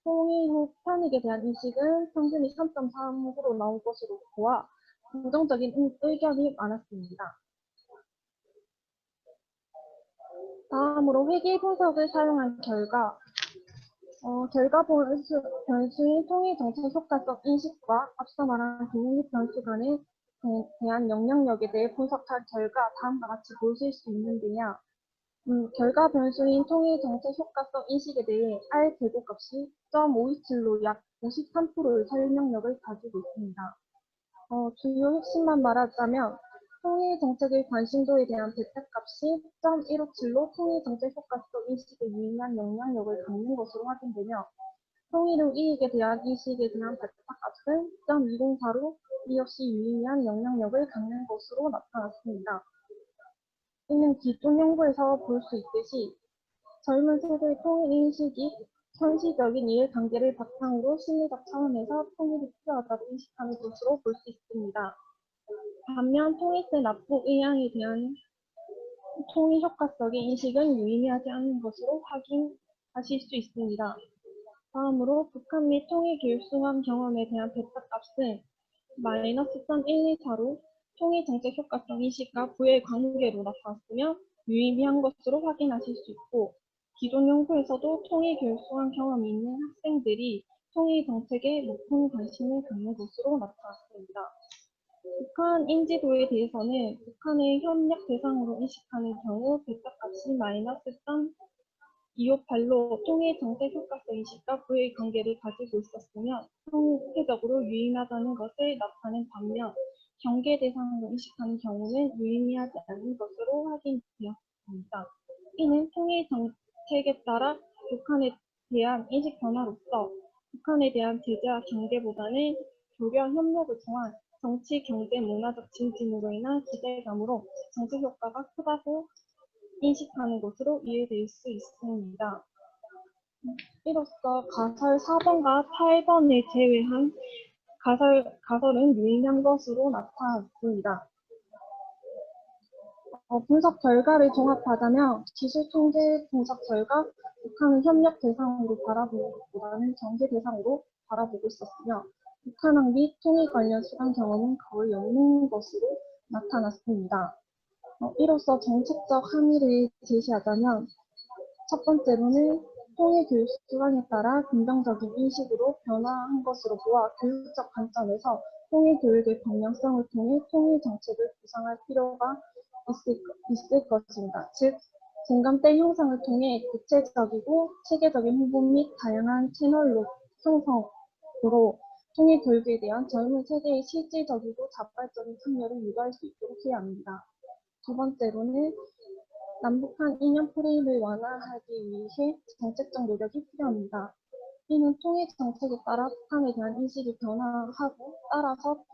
통일 후 편익에 대한 인식은 평균이 3.3으로 나온 것으로 보아 부정적인 의견이 많았습니다. 다음으로 회계 분석을 사용한 결과, 결과 변수인 통일정책 효과성 인식과 앞서 말한 국민 변수 간에 대한 영향력에 대해 분석한 결과 다음과 같이 보실 수 있는데요. 결과 변수인 통일정책 효과성 인식에 대해 R 제곱값이 0.527로 약 53%의 설명력을 가지고 있습니다. 주요 핵심만 말하자면 통일정책의 관심도에 대한 베타값이 0.157로 통일정책 효과성 인식에 유의미한 영향력을 갖는 것으로 확인되며, 통일 후 이익에 대한 인식에 대한 베타값은 0.204로 이 역시 유의미한 영향력을 갖는 것으로 나타났습니다. 이는 기존 연구에서 볼 수 있듯이 젊은 세대의 통일 인식이 현실적인 이해관계를 바탕으로 심리적 차원에서 통일이 필요하다고 인식하는 것으로 볼 수 있습니다. 반면 통일 때 납부 의향에 대한 통일 효과성의 인식은 유의미하지 않은 것으로 확인하실 수 있습니다. 다음으로 북한 및 통일 교육 수강 경험에 대한 베타값은 마이너스 1.124로 통일 정책 효과성 인식과 부의 관계로 나타났으며 유의미한 것으로 확인하실 수 있고, 기존 연구에서도 통일 교육 수강 경험이 있는 학생들이 통일 정책에 높은 관심을 갖는 것으로 나타났습니다. 북한 인지도에 대해서는 북한의 협력 대상으로 인식하는 경우 베타값이 마이너스 258로 통일 정책 효과성 인식과 부의 관계를 가지고 있었으며 통계적으로 유의미하다는 것을 나타낸 반면, 경계 대상으로 인식하는 경우는 유의미하지 않은 것으로 확인되었습니다. 이는 통일 정책에 따라 북한에 대한 인식 변화로서 북한에 대한 제재와 경계보다는 교류와 협력을 통한 정치, 경제, 문화적 진진으로 인한 기대감으로 정책 효과가 크다고 인식하는 것으로 이해될 수 있습니다. 이로써 가설 4번과 8번을 제외한 가설은 유의미한 것으로 나타났습니다. 분석 결과를 종합하자면 기술 통계 분석 결과 북한은 협력 대상으로 바라보는 것보다는 경계 대상으로 바라보고 있었으며, 북한학 및 통일 관련 수강 경험은 거의 없는 것으로 나타났습니다. 이로써 정책적 함의를 제시하자면, 첫 번째로는 통일 교육 수강에 따라 긍정적인 인식으로 변화한 것으로 보아 교육적 관점에서 통일 교육의 방향성을 통해 통일 정책을 구상할 필요가 있을 것입니다. 즉, 공감대 형성을 통해 구체적이고 체계적인 홍보 및 다양한 채널로 형성으로 통일 교육에 대한 젊은 세대의 실질적이고 자발적인 참여를 유도할 수 있도록 해야 합니다. 두 번째로는 남북한 이념 프레임을 완화하기 위해 정책적 노력이 필요합니다. 이는 통일 정책에 따라 북한에 대한 인식이 변화하고 따라서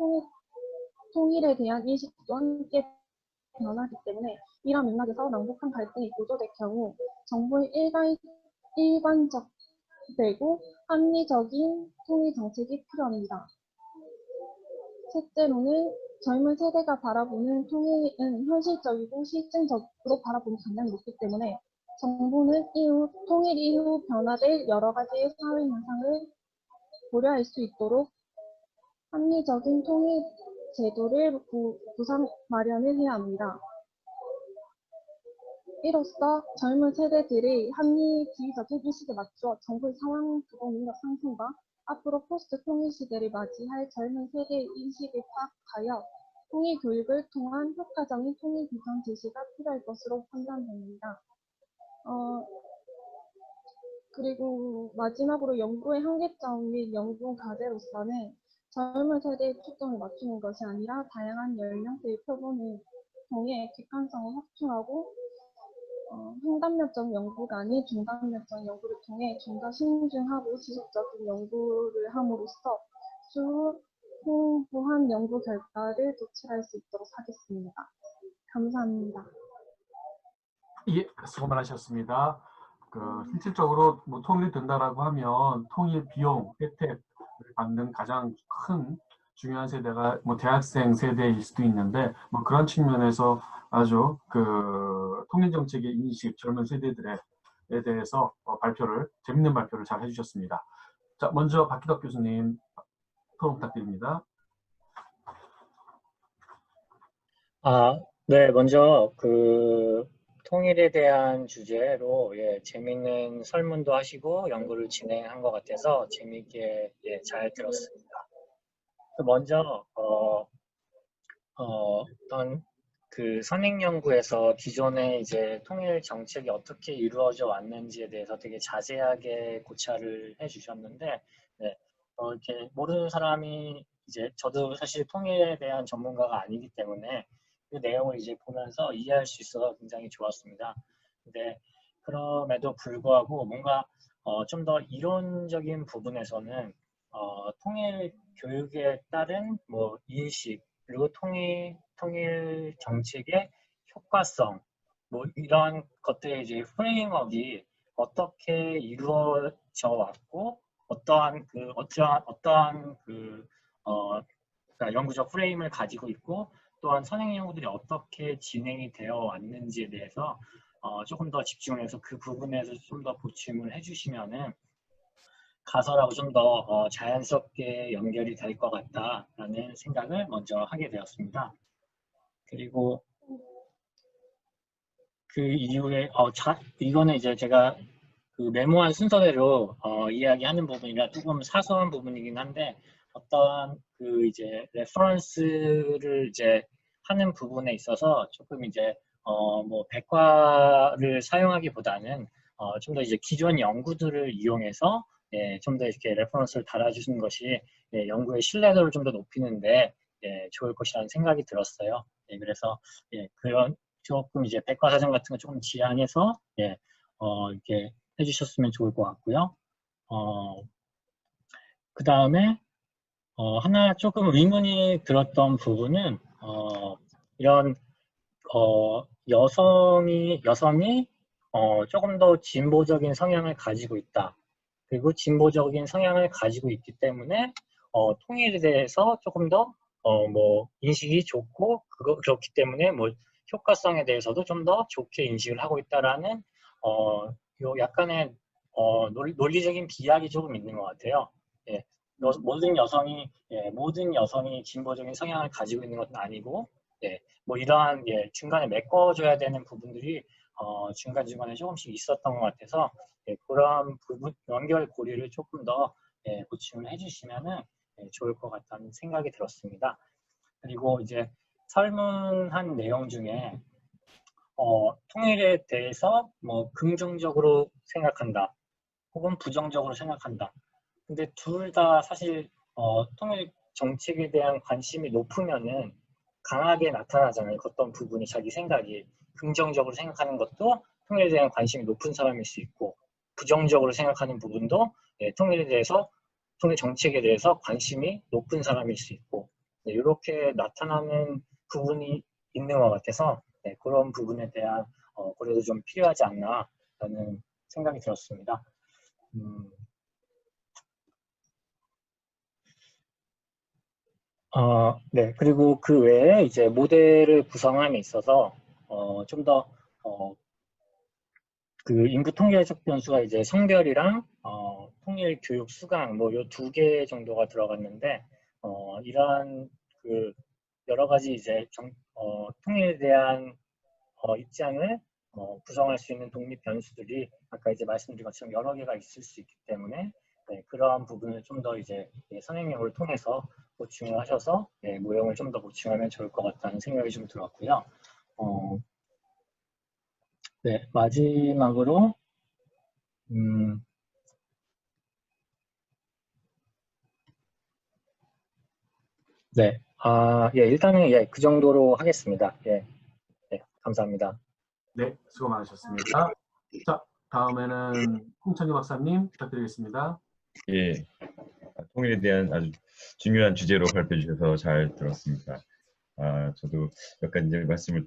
통일에 대한 인식도 함께 변하기 때문에, 이런 맥락에서 남북한 갈등이 고조될 경우 정부의 일관적되고 합리적인 통일 정책이 필요합니다. 셋째로는 젊은 세대가 바라보는 통일은 현실적이고 실증적으로 바라보는 경향이 높기 때문에 정부는 통일 이후 변화될 여러 가지의 사회 현상을 고려할 수 있도록 합리적인 통일 제도를 구상 마련을 해야 합니다. 이로써 젊은 세대들의 합리주의적인 인식에 맞춰 정부의 상황 주도 능력 상승과 앞으로 포스트 통일 시대를 맞이할 젊은 세대의 인식을 파악하여 통일 교육을 통한 효과적인 통일 비전 제시가 필요할 것으로 판단됩니다. 그리고 마지막으로 연구의 한계점 및 연구 과제로서는 젊은 세대에 초점을 맞추는 것이 아니라 다양한 연령대의 표본을 통해 객관성을 확충하고 횡단면적 연구가 아닌 중단면적 연구를 통해 좀 더 신중하고 지속적인 연구를 함으로써 추후 풍부한 연구 결과를 도출할 수 있도록 하겠습니다. 감사합니다. 예, 수고 많으셨습니다. 실질적으로 뭐 통일이 된다라고 하면 통일 비용, 혜택을 받는 가장 큰 중요한 세대가 뭐 대학생 세대일 수도 있는데 뭐 그런 측면에서 아주 통일 정책의 인식, 젊은 세대들에 대해서 재밌는 발표를 잘 해주셨습니다. 자, 먼저 박기덕 교수님 토론 부탁드립니다. 네, 먼저 통일에 대한 주제로 재미있는 설문도 하시고 연구를 진행한 것 같아서 재미있게 잘 들었습니다. 먼저 어떤 선행 연구에서 기존의 이제 통일 정책이 어떻게 이루어져 왔는지에 대해서 되게 자세하게 고찰을 해주셨는데, 이렇게 모르는 사람이 이제 저도 사실 통일에 대한 전문가가 아니기 때문에 그 내용을 이제 보면서 이해할 수 있어서 굉장히 좋았습니다. 근데 그럼에도 불구하고 뭔가 좀 더 이론적인 부분에서는 통일 교육에 따른 뭐 인식 그리고 통일 정책의 효과성 뭐 이런 것들의 이제 프레임워크가 어떻게 이루어져 왔고 어떠한 그러니까 연구적 프레임을 가지고 있고 또한 선행 연구들이 어떻게 진행이 되어 왔는지에 대해서 조금 더 집중해서 그 부분에서 좀 더 보충을 해주시면은 가설하고 좀 더 자연스럽게 연결이 될 것 같다라는 생각을 먼저 하게 되었습니다. 그리고 그 이후에 이거는 이제 제가 메모한 순서대로 이야기하는 부분이라 조금 사소한 부분이긴 한데 어떤 이제 레퍼런스를 이제 하는 부분에 있어서 조금 이제 뭐 백과를 사용하기보다는 좀 더 이제 기존 연구들을 이용해서 좀 더 이렇게 레퍼런스를 달아주는 것이 연구의 신뢰도를 좀 더 높이는데 좋을 것이라는 생각이 들었어요. 그래서 그런 조금 이제 백과사전 같은 거 조금 지양해서 이렇게 해주셨으면 좋을 것 같고요. 그 다음에 하나 조금 의문이 들었던 부분은 이런 여성이 조금 더 진보적인 성향을 가지고 있다. 그리고 진보적인 성향을 가지고 있기 때문에 통일에 대해서 조금 더 뭐 인식이 좋고 그렇기 때문에 뭐 효과성에 대해서도 좀 더 좋게 인식을 하고 있다라는 요 약간의 논리적인 비약이 조금 있는 것 같아요. 모든 여성이 진보적인 성향을 가지고 있는 것은 아니고, 뭐 이러한 중간에 메꿔줘야 되는 부분들이 중간중간에 조금씩 있었던 것 같아서 그런 부분 연결 고리를 조금 더 보충을 해주시면은 좋을 것 같다는 생각이 들었습니다. 그리고 이제 설문한 내용 중에 통일에 대해서 뭐 긍정적으로 생각한다 혹은 부정적으로 생각한다. 근데 둘 다 사실 통일 정책에 대한 관심이 높으면은 강하게 나타나잖아요. 어떤 부분이 자기 생각이 긍정적으로 생각하는 것도 통일에 대한 관심이 높은 사람일 수 있고 부정적으로 생각하는 부분도 통일 정책에 대해서 관심이 높은 사람일 수 있고 이렇게 나타나는 부분이 있는 것 같아서 그런 부분에 대한 고려도 좀 필요하지 않나라는 생각이 들었습니다. 그리고 그 외에 이제 모델을 구성함에 있어서 좀 더 인구 통계적 변수가 이제 성별이랑 통일 교육 수강 뭐 요 2개 정도가 들어갔는데 이러한 여러 가지 이제 통일에 대한 입장을 구성할 수 있는 독립 변수들이 아까 이제 말씀드린 것처럼 여러 개가 있을 수 있기 때문에 네, 그런 부분을 좀 더 이제 선행력을 통해서 보충을 하셔서 모형을 좀 더 보충하면 좋을 것 같다는 생각이 좀 들었고요. 네, 마지막으로 네, 일단은 그 정도로 하겠습니다. 네, 감사합니다. 네, 수고 많으셨습니다. 자, 다음에는 홍창규 박사님 부탁드리겠습니다. 예, 통일에 대한 아주 중요한 주제로 발표해 주셔서 잘 들었습니다. 저도 몇 가지 이제 말씀을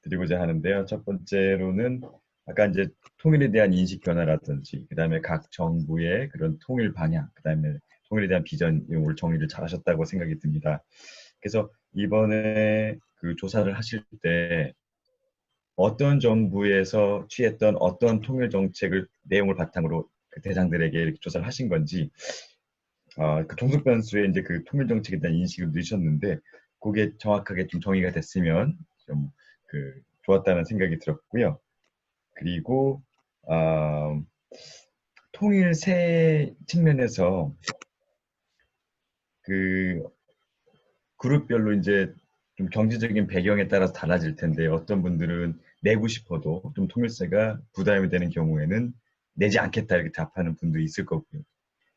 드리고자 하는데요. 첫 번째로는 아까 이제 통일에 대한 인식 변화라든지, 그 다음에 각 정부의 그런 통일 방향, 그 다음에 통일에 대한 비전, 오늘 정리를 잘 하셨다고 생각이 듭니다. 그래서 이번에 그 조사를 하실 때 어떤 정부에서 취했던 어떤 통일 정책을 내용을 바탕으로 그 대상들에게 이렇게 조사를 하신 건지, 그 종속 변수에 이제 그 통일 정책에 대한 인식을 넣으셨는데, 그게 정확하게 좀 정의가 됐으면 좀 좋았다는 생각이 들었고요. 그리고 통일세 측면에서 그 그룹별로 이제 좀 경제적인 배경에 따라서 달라질 텐데, 어떤 분들은 내고 싶어도 좀 통일세가 부담이 되는 경우에는 내지 않겠다 이렇게 답하는 분도 있을 거고요.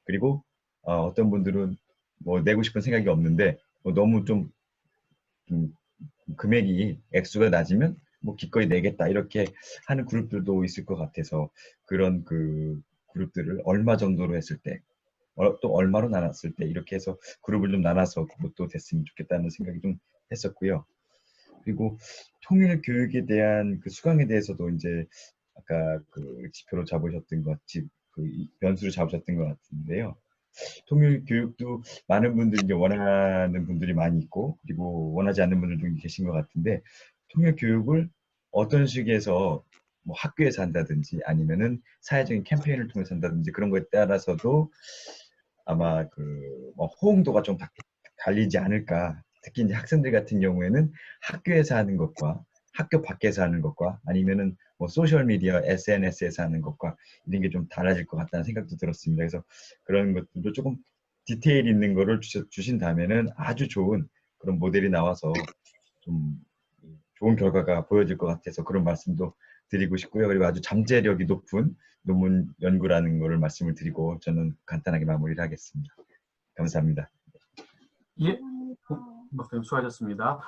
그리고 어떤 분들은 뭐 내고 싶은 생각이 없는데 너무 좀 금액이 액수가 낮으면 뭐 기꺼이 내겠다 이렇게 하는 그룹들도 있을 것 같아서, 그런 그 그룹들을 얼마 정도로 했을 때, 또 얼마로 나눴을 때 이렇게 해서 그룹을 좀 나눠서 그것도 됐으면 좋겠다는 생각이 좀 했었고요. 그리고 통일 교육에 대한 그 수강에 대해서도 이제 아까 그 지표로 잡으셨던 것 같이 그 변수로 잡으셨던 것 같은데요. 통일 교육도 많은 분들이 이제 원하는 분들이 많이 있고, 그리고 원하지 않는 분들도 계신 것 같은데, 통일 교육을 어떤 식에서 뭐 학교에서 한다든지 아니면은 사회적인 캠페인을 통해서 한다든지 그런 거에 따라서도 아마 뭐 호응도가 좀 갈리지 않을까. 특히 이제 학생들 같은 경우에는 학교에서 하는 것과 학교 밖에서 하는 것과 아니면은 뭐 소셜 미디어, SNS에서 하는 것과 이런 게 좀 달라질 것 같다는 생각도 들었습니다. 그래서 그런 것들도 조금 디테일 있는 거를 주신다면은 아주 좋은 그런 모델이 나와서 좀 좋은 결과가 보여질 것 같아서 그런 말씀도 드리고 싶고요. 그리고 아주 잠재력이 높은 논문 연구라는 거를 말씀을 드리고 저는 간단하게 마무리를 하겠습니다. 감사합니다. 예, 박사님 수고하셨습니다.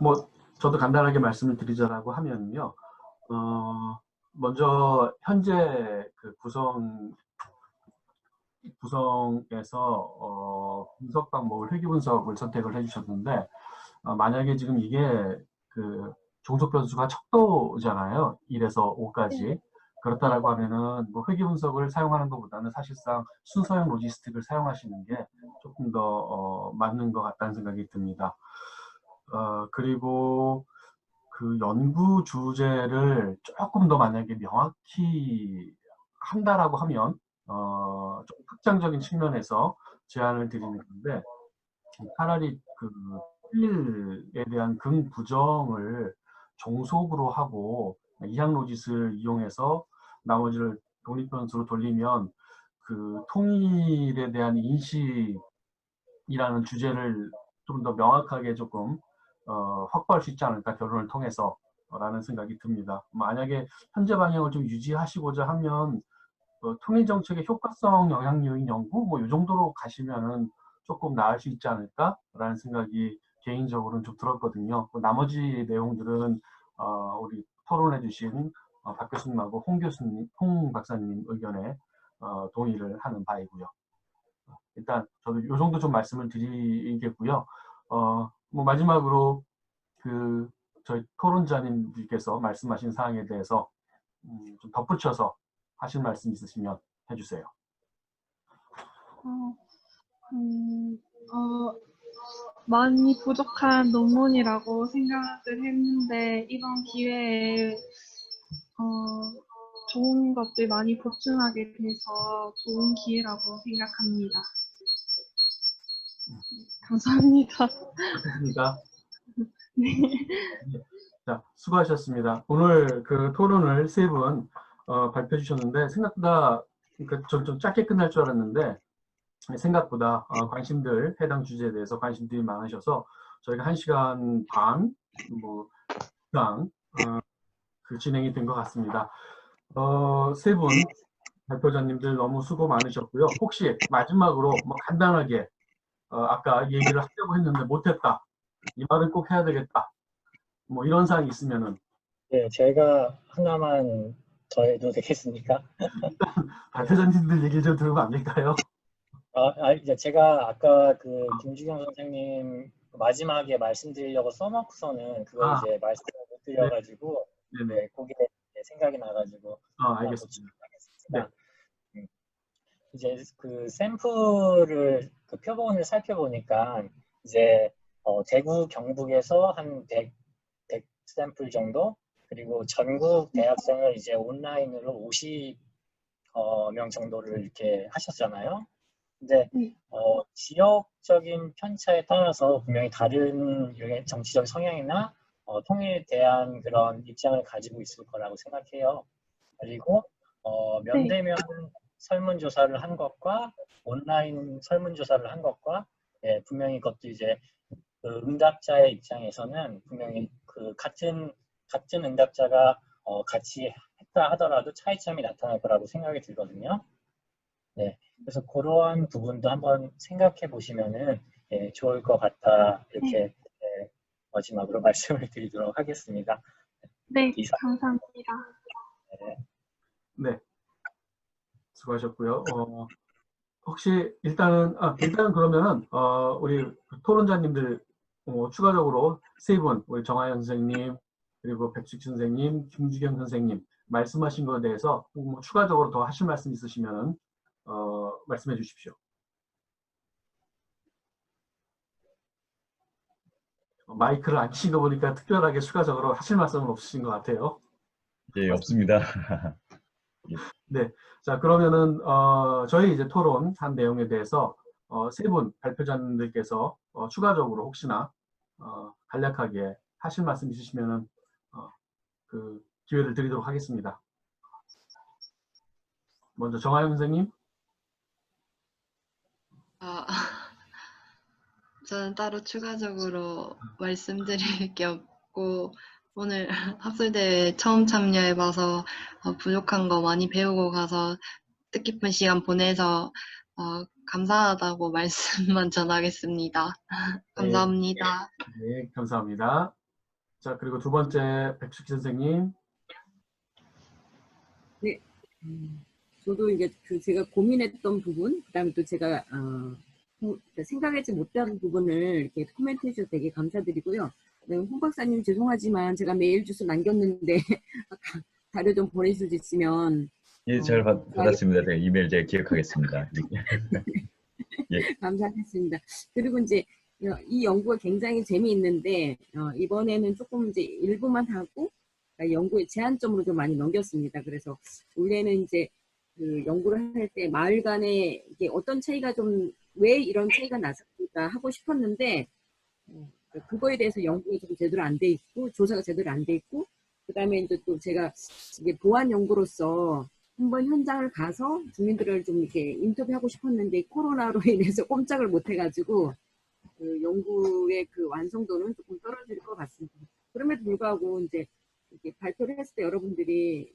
뭐 저도 간단하게 말씀을 드리자라고 하면요. 먼저 현재 그 구성에서 분석 방법을 회귀 분석을 선택을 해주셨는데, 만약에 지금 이게 그 종속 변수가 척도잖아요. 1에서 5까지. 그렇다라고 하면은 뭐 회귀 분석을 사용하는 것보다는 사실상 순서형 로지스틱을 사용하시는 게 조금 더 맞는 것 같다는 생각이 듭니다. 그리고 그 연구 주제를 조금 더 만약에 명확히 한다라고 하면 좀 특정적인 측면에서 제안을 드리는 건데, 차라리 그 통일에 대한 긍부정을 종속으로 하고 이항 로짓을 이용해서 나머지를 독립변수로 돌리면 그 통일에 대한 인식이라는 주제를 좀 더 명확하게 조금 확보할 수 있지 않을까, 결론을 통해서 라는 생각이 듭니다. 만약에 현재 방향을 좀 유지하시고자 하면 통일 정책의 효과성 영향 요인 연구 뭐 이 정도로 가시면은 조금 나을 수 있지 않을까라는 생각이 개인적으로는 좀 들었거든요. 나머지 내용들은 우리 토론해주신 박 교수님하고 홍 박사님 의견에 동의를 하는 바이고요. 일단 저도 이 정도 좀 말씀을 드리겠고요. 뭐 마지막으로 그 저희 토론자님들께서 말씀하신 사항에 대해서 좀 덧붙여서 하실 말씀 있으시면 해주세요. 많이 부족한 논문이라고 생각을 했는데 이번 기회에 좋은 것들 많이 보충하게 돼서 좋은 기회라고 생각합니다. 감사합니다. 좋습니다. 자, 수고하셨습니다. 오늘 그 토론을 세 분 발표해 주셨는데 생각보다 그러니까 좀 짧게 끝날 줄 알았는데 생각보다 해당 주제에 대해서 관심들이 많으셔서 저희가 1시간 반 뭐 이상 그 진행이 된 것 같습니다. 세 분 발표자님들 너무 수고 많으셨고요. 혹시 마지막으로 뭐 간단하게 아까 얘기를 하려고 했는데 못했다. 이 말은 꼭 해야 되겠다. 뭐 이런 사항이 있으면은 네, 제가 하나만 더 해도 되겠습니까? 발표자님들 얘기 좀 들으면 안 될까요? 이제 제가 아까 그 김주경 선생님 마지막에 말씀드리려고 써놓고서는 그걸 아, 이제 말씀을 못 네, 드려가지고 네네. 네, 그게 생각이 나가지고 하나 알겠습니다. 네, 고치겠습니다. 이제 그 샘플을 그 표본을 살펴보니까 이제 대구 경북에서 한 100 샘플 정도 그리고 전국 대학생을 이제 온라인으로 50명 정도를 이렇게 하셨잖아요. 근데 지역적인 편차에 따라서 분명히 다른 정치적 성향이나 통일에 대한 그런 입장을 가지고 있을 거라고 생각해요. 그리고 네. 면대면 설문조사를 한 것과 온라인 설문조사를 한 것과 분명히 그것도 이제 그 응답자의 입장에서는 분명히 그 같은 응답자가 같이 했다 하더라도 차이점이 나타날 거라고 생각이 들거든요. 네, 그래서 그러한 부분도 한번 생각해 보시면은 좋을 것 같다 이렇게 마지막으로 말씀을 드리도록 하겠습니다. 네, 이상. 감사합니다. 네, 수고하셨고요. 혹시 일단은 그러면은 우리 토론자님들 추가적으로 세 분, 우리 정하연 선생님 그리고 백식 선생님, 김주경 선생님 말씀하신 것에 대해서 뭐 추가적으로 더 하실 말씀 있으시면은 말씀해 주십시오. 마이크를 안 켜신 거 보니까 특별하게 추가적으로 하실 말씀은 없으신 것 같아요. 예, 없습니다. 네, 자 그러면은 저희 이제 토론한 내용에 대해서 세 분 발표자님들께서 추가적으로 혹시나 간략하게 하실 말씀 있으시면은 그 기회를 드리도록 하겠습니다. 먼저 정하영 선생님. 저는 따로 추가적으로 말씀드릴 게 없고 오늘 학술대회 처음 참여해봐서 부족한 거 많이 배우고 가서 뜻깊은 시간 보내서 감사하다고 말씀만 전하겠습니다. 감사합니다. 네, 감사합니다. 자 그리고 두 번째 백숙희 선생님. 네. 저도 이제 그 제가 고민했던 부분, 그다음에 또 제가 생각하지 못한 부분을 이렇게 코멘트 해주셔서 되게 감사드리고요. 네, 홍 박사님 죄송하지만 제가 메일 주소 남겼는데 자료 좀 보내줄 수 있으면 예, 잘 받았습니다. 제가 이메일 제가 기억하겠습니다. 예. 감사하겠습니다. 그리고 이제 이 연구가 굉장히 재미있는데 이번에는 조금 이제 일부만 하고 연구의 제한점으로 좀 많이 넘겼습니다. 그래서 원래는 이제 그 연구를 할 때 마을 간에 이게 어떤 차이가 좀 왜 이런 차이가 났을까 하고 싶었는데 그거에 대해서 연구가 좀 제대로 안 돼 있고 조사가 제대로 안 돼 있고 그다음에 이제 또 제가 이게 보안 연구로서 한번 현장을 가서 주민들을 좀 이렇게 인터뷰하고 싶었는데 코로나로 인해서 꼼짝을 못 해가지고 그 연구의 그 완성도는 조금 떨어질 것 같습니다. 그럼에도 불구하고 이제 이렇게 발표를 했을 때 여러분들이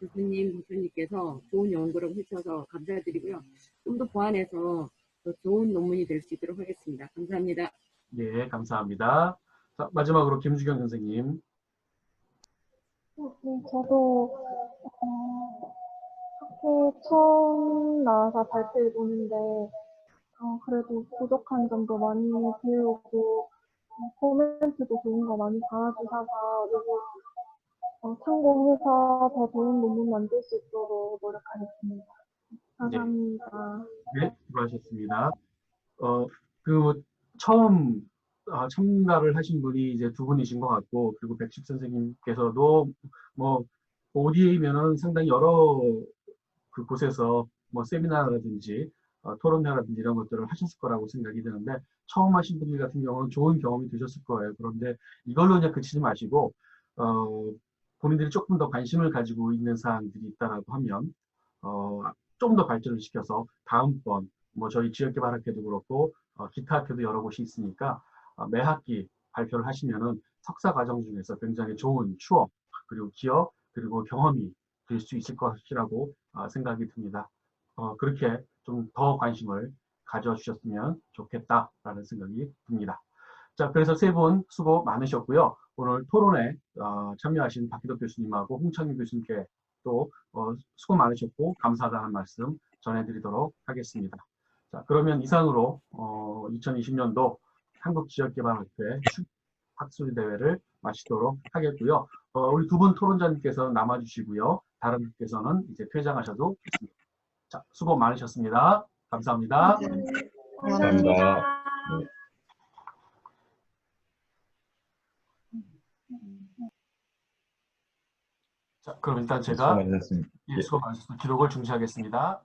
교수님, 교수님께서 좋은 연구라고 해주셔서 감사드리고요. 좀 더 보완해서 더 좋은 논문이 될 수 있도록 하겠습니다. 감사합니다. 네, 감사합니다. 자, 마지막으로 김주경 선생님. 네, 저도 학회 처음 나와서 발표해 보는데 그래도 부족한 점도 많이 배우고 코멘트도 좋은 거 많이 달아주셔서 그리고 참고해서 더 좋은 논문 만들 수 있도록 노력하겠습니다. 감사합니다. 네, 수고하셨습니다. 그 처음 참가를 하신 분이 이제 두 분이신 것 같고, 그리고 백식 선생님께서도 뭐 ODA면은 상당히 여러 그 곳에서 뭐 세미나라든지 토론회라든지 이런 것들을 하셨을 거라고 생각이 드는데, 처음 하신 분들 같은 경우는 좋은 경험이 되셨을 거예요. 그런데 이걸로 그냥 그치지 마시고 본인들이 조금 더 관심을 가지고 있는 사항들이 있다라고 하면 좀 더 발전을 시켜서 다음번 뭐 저희 지역개발학회도 그렇고 기타 학회도 여러 곳이 있으니까 매 학기 발표를 하시면은 석사 과정 중에서 굉장히 좋은 추억 그리고 기억 그리고 경험이 될 수 있을 것이라고 생각이 듭니다. 그렇게 좀 더 관심을 가져주셨으면 좋겠다라는 생각이 듭니다. 자, 그래서 세 분 수고 많으셨고요. 오늘 토론에 참여하신 박기덕 교수님하고 홍창규 교수님께 또 수고 많으셨고 감사하다는 말씀 전해드리도록 하겠습니다. 자, 그러면 이상으로 2020년도 한국지역개발학회 학술 대회를 마치도록 하겠고요. 우리 두 분 토론자님께서 남아주시고요. 다른 분께서는 이제 퇴장하셔도 좋습니다. 자, 수고 많으셨습니다. 감사합니다. 감사합니다. 네. 자, 그럼 일단 수고 제가 많으셨습니다. 수고 많으셨습니다. 기록을 중지하겠습니다.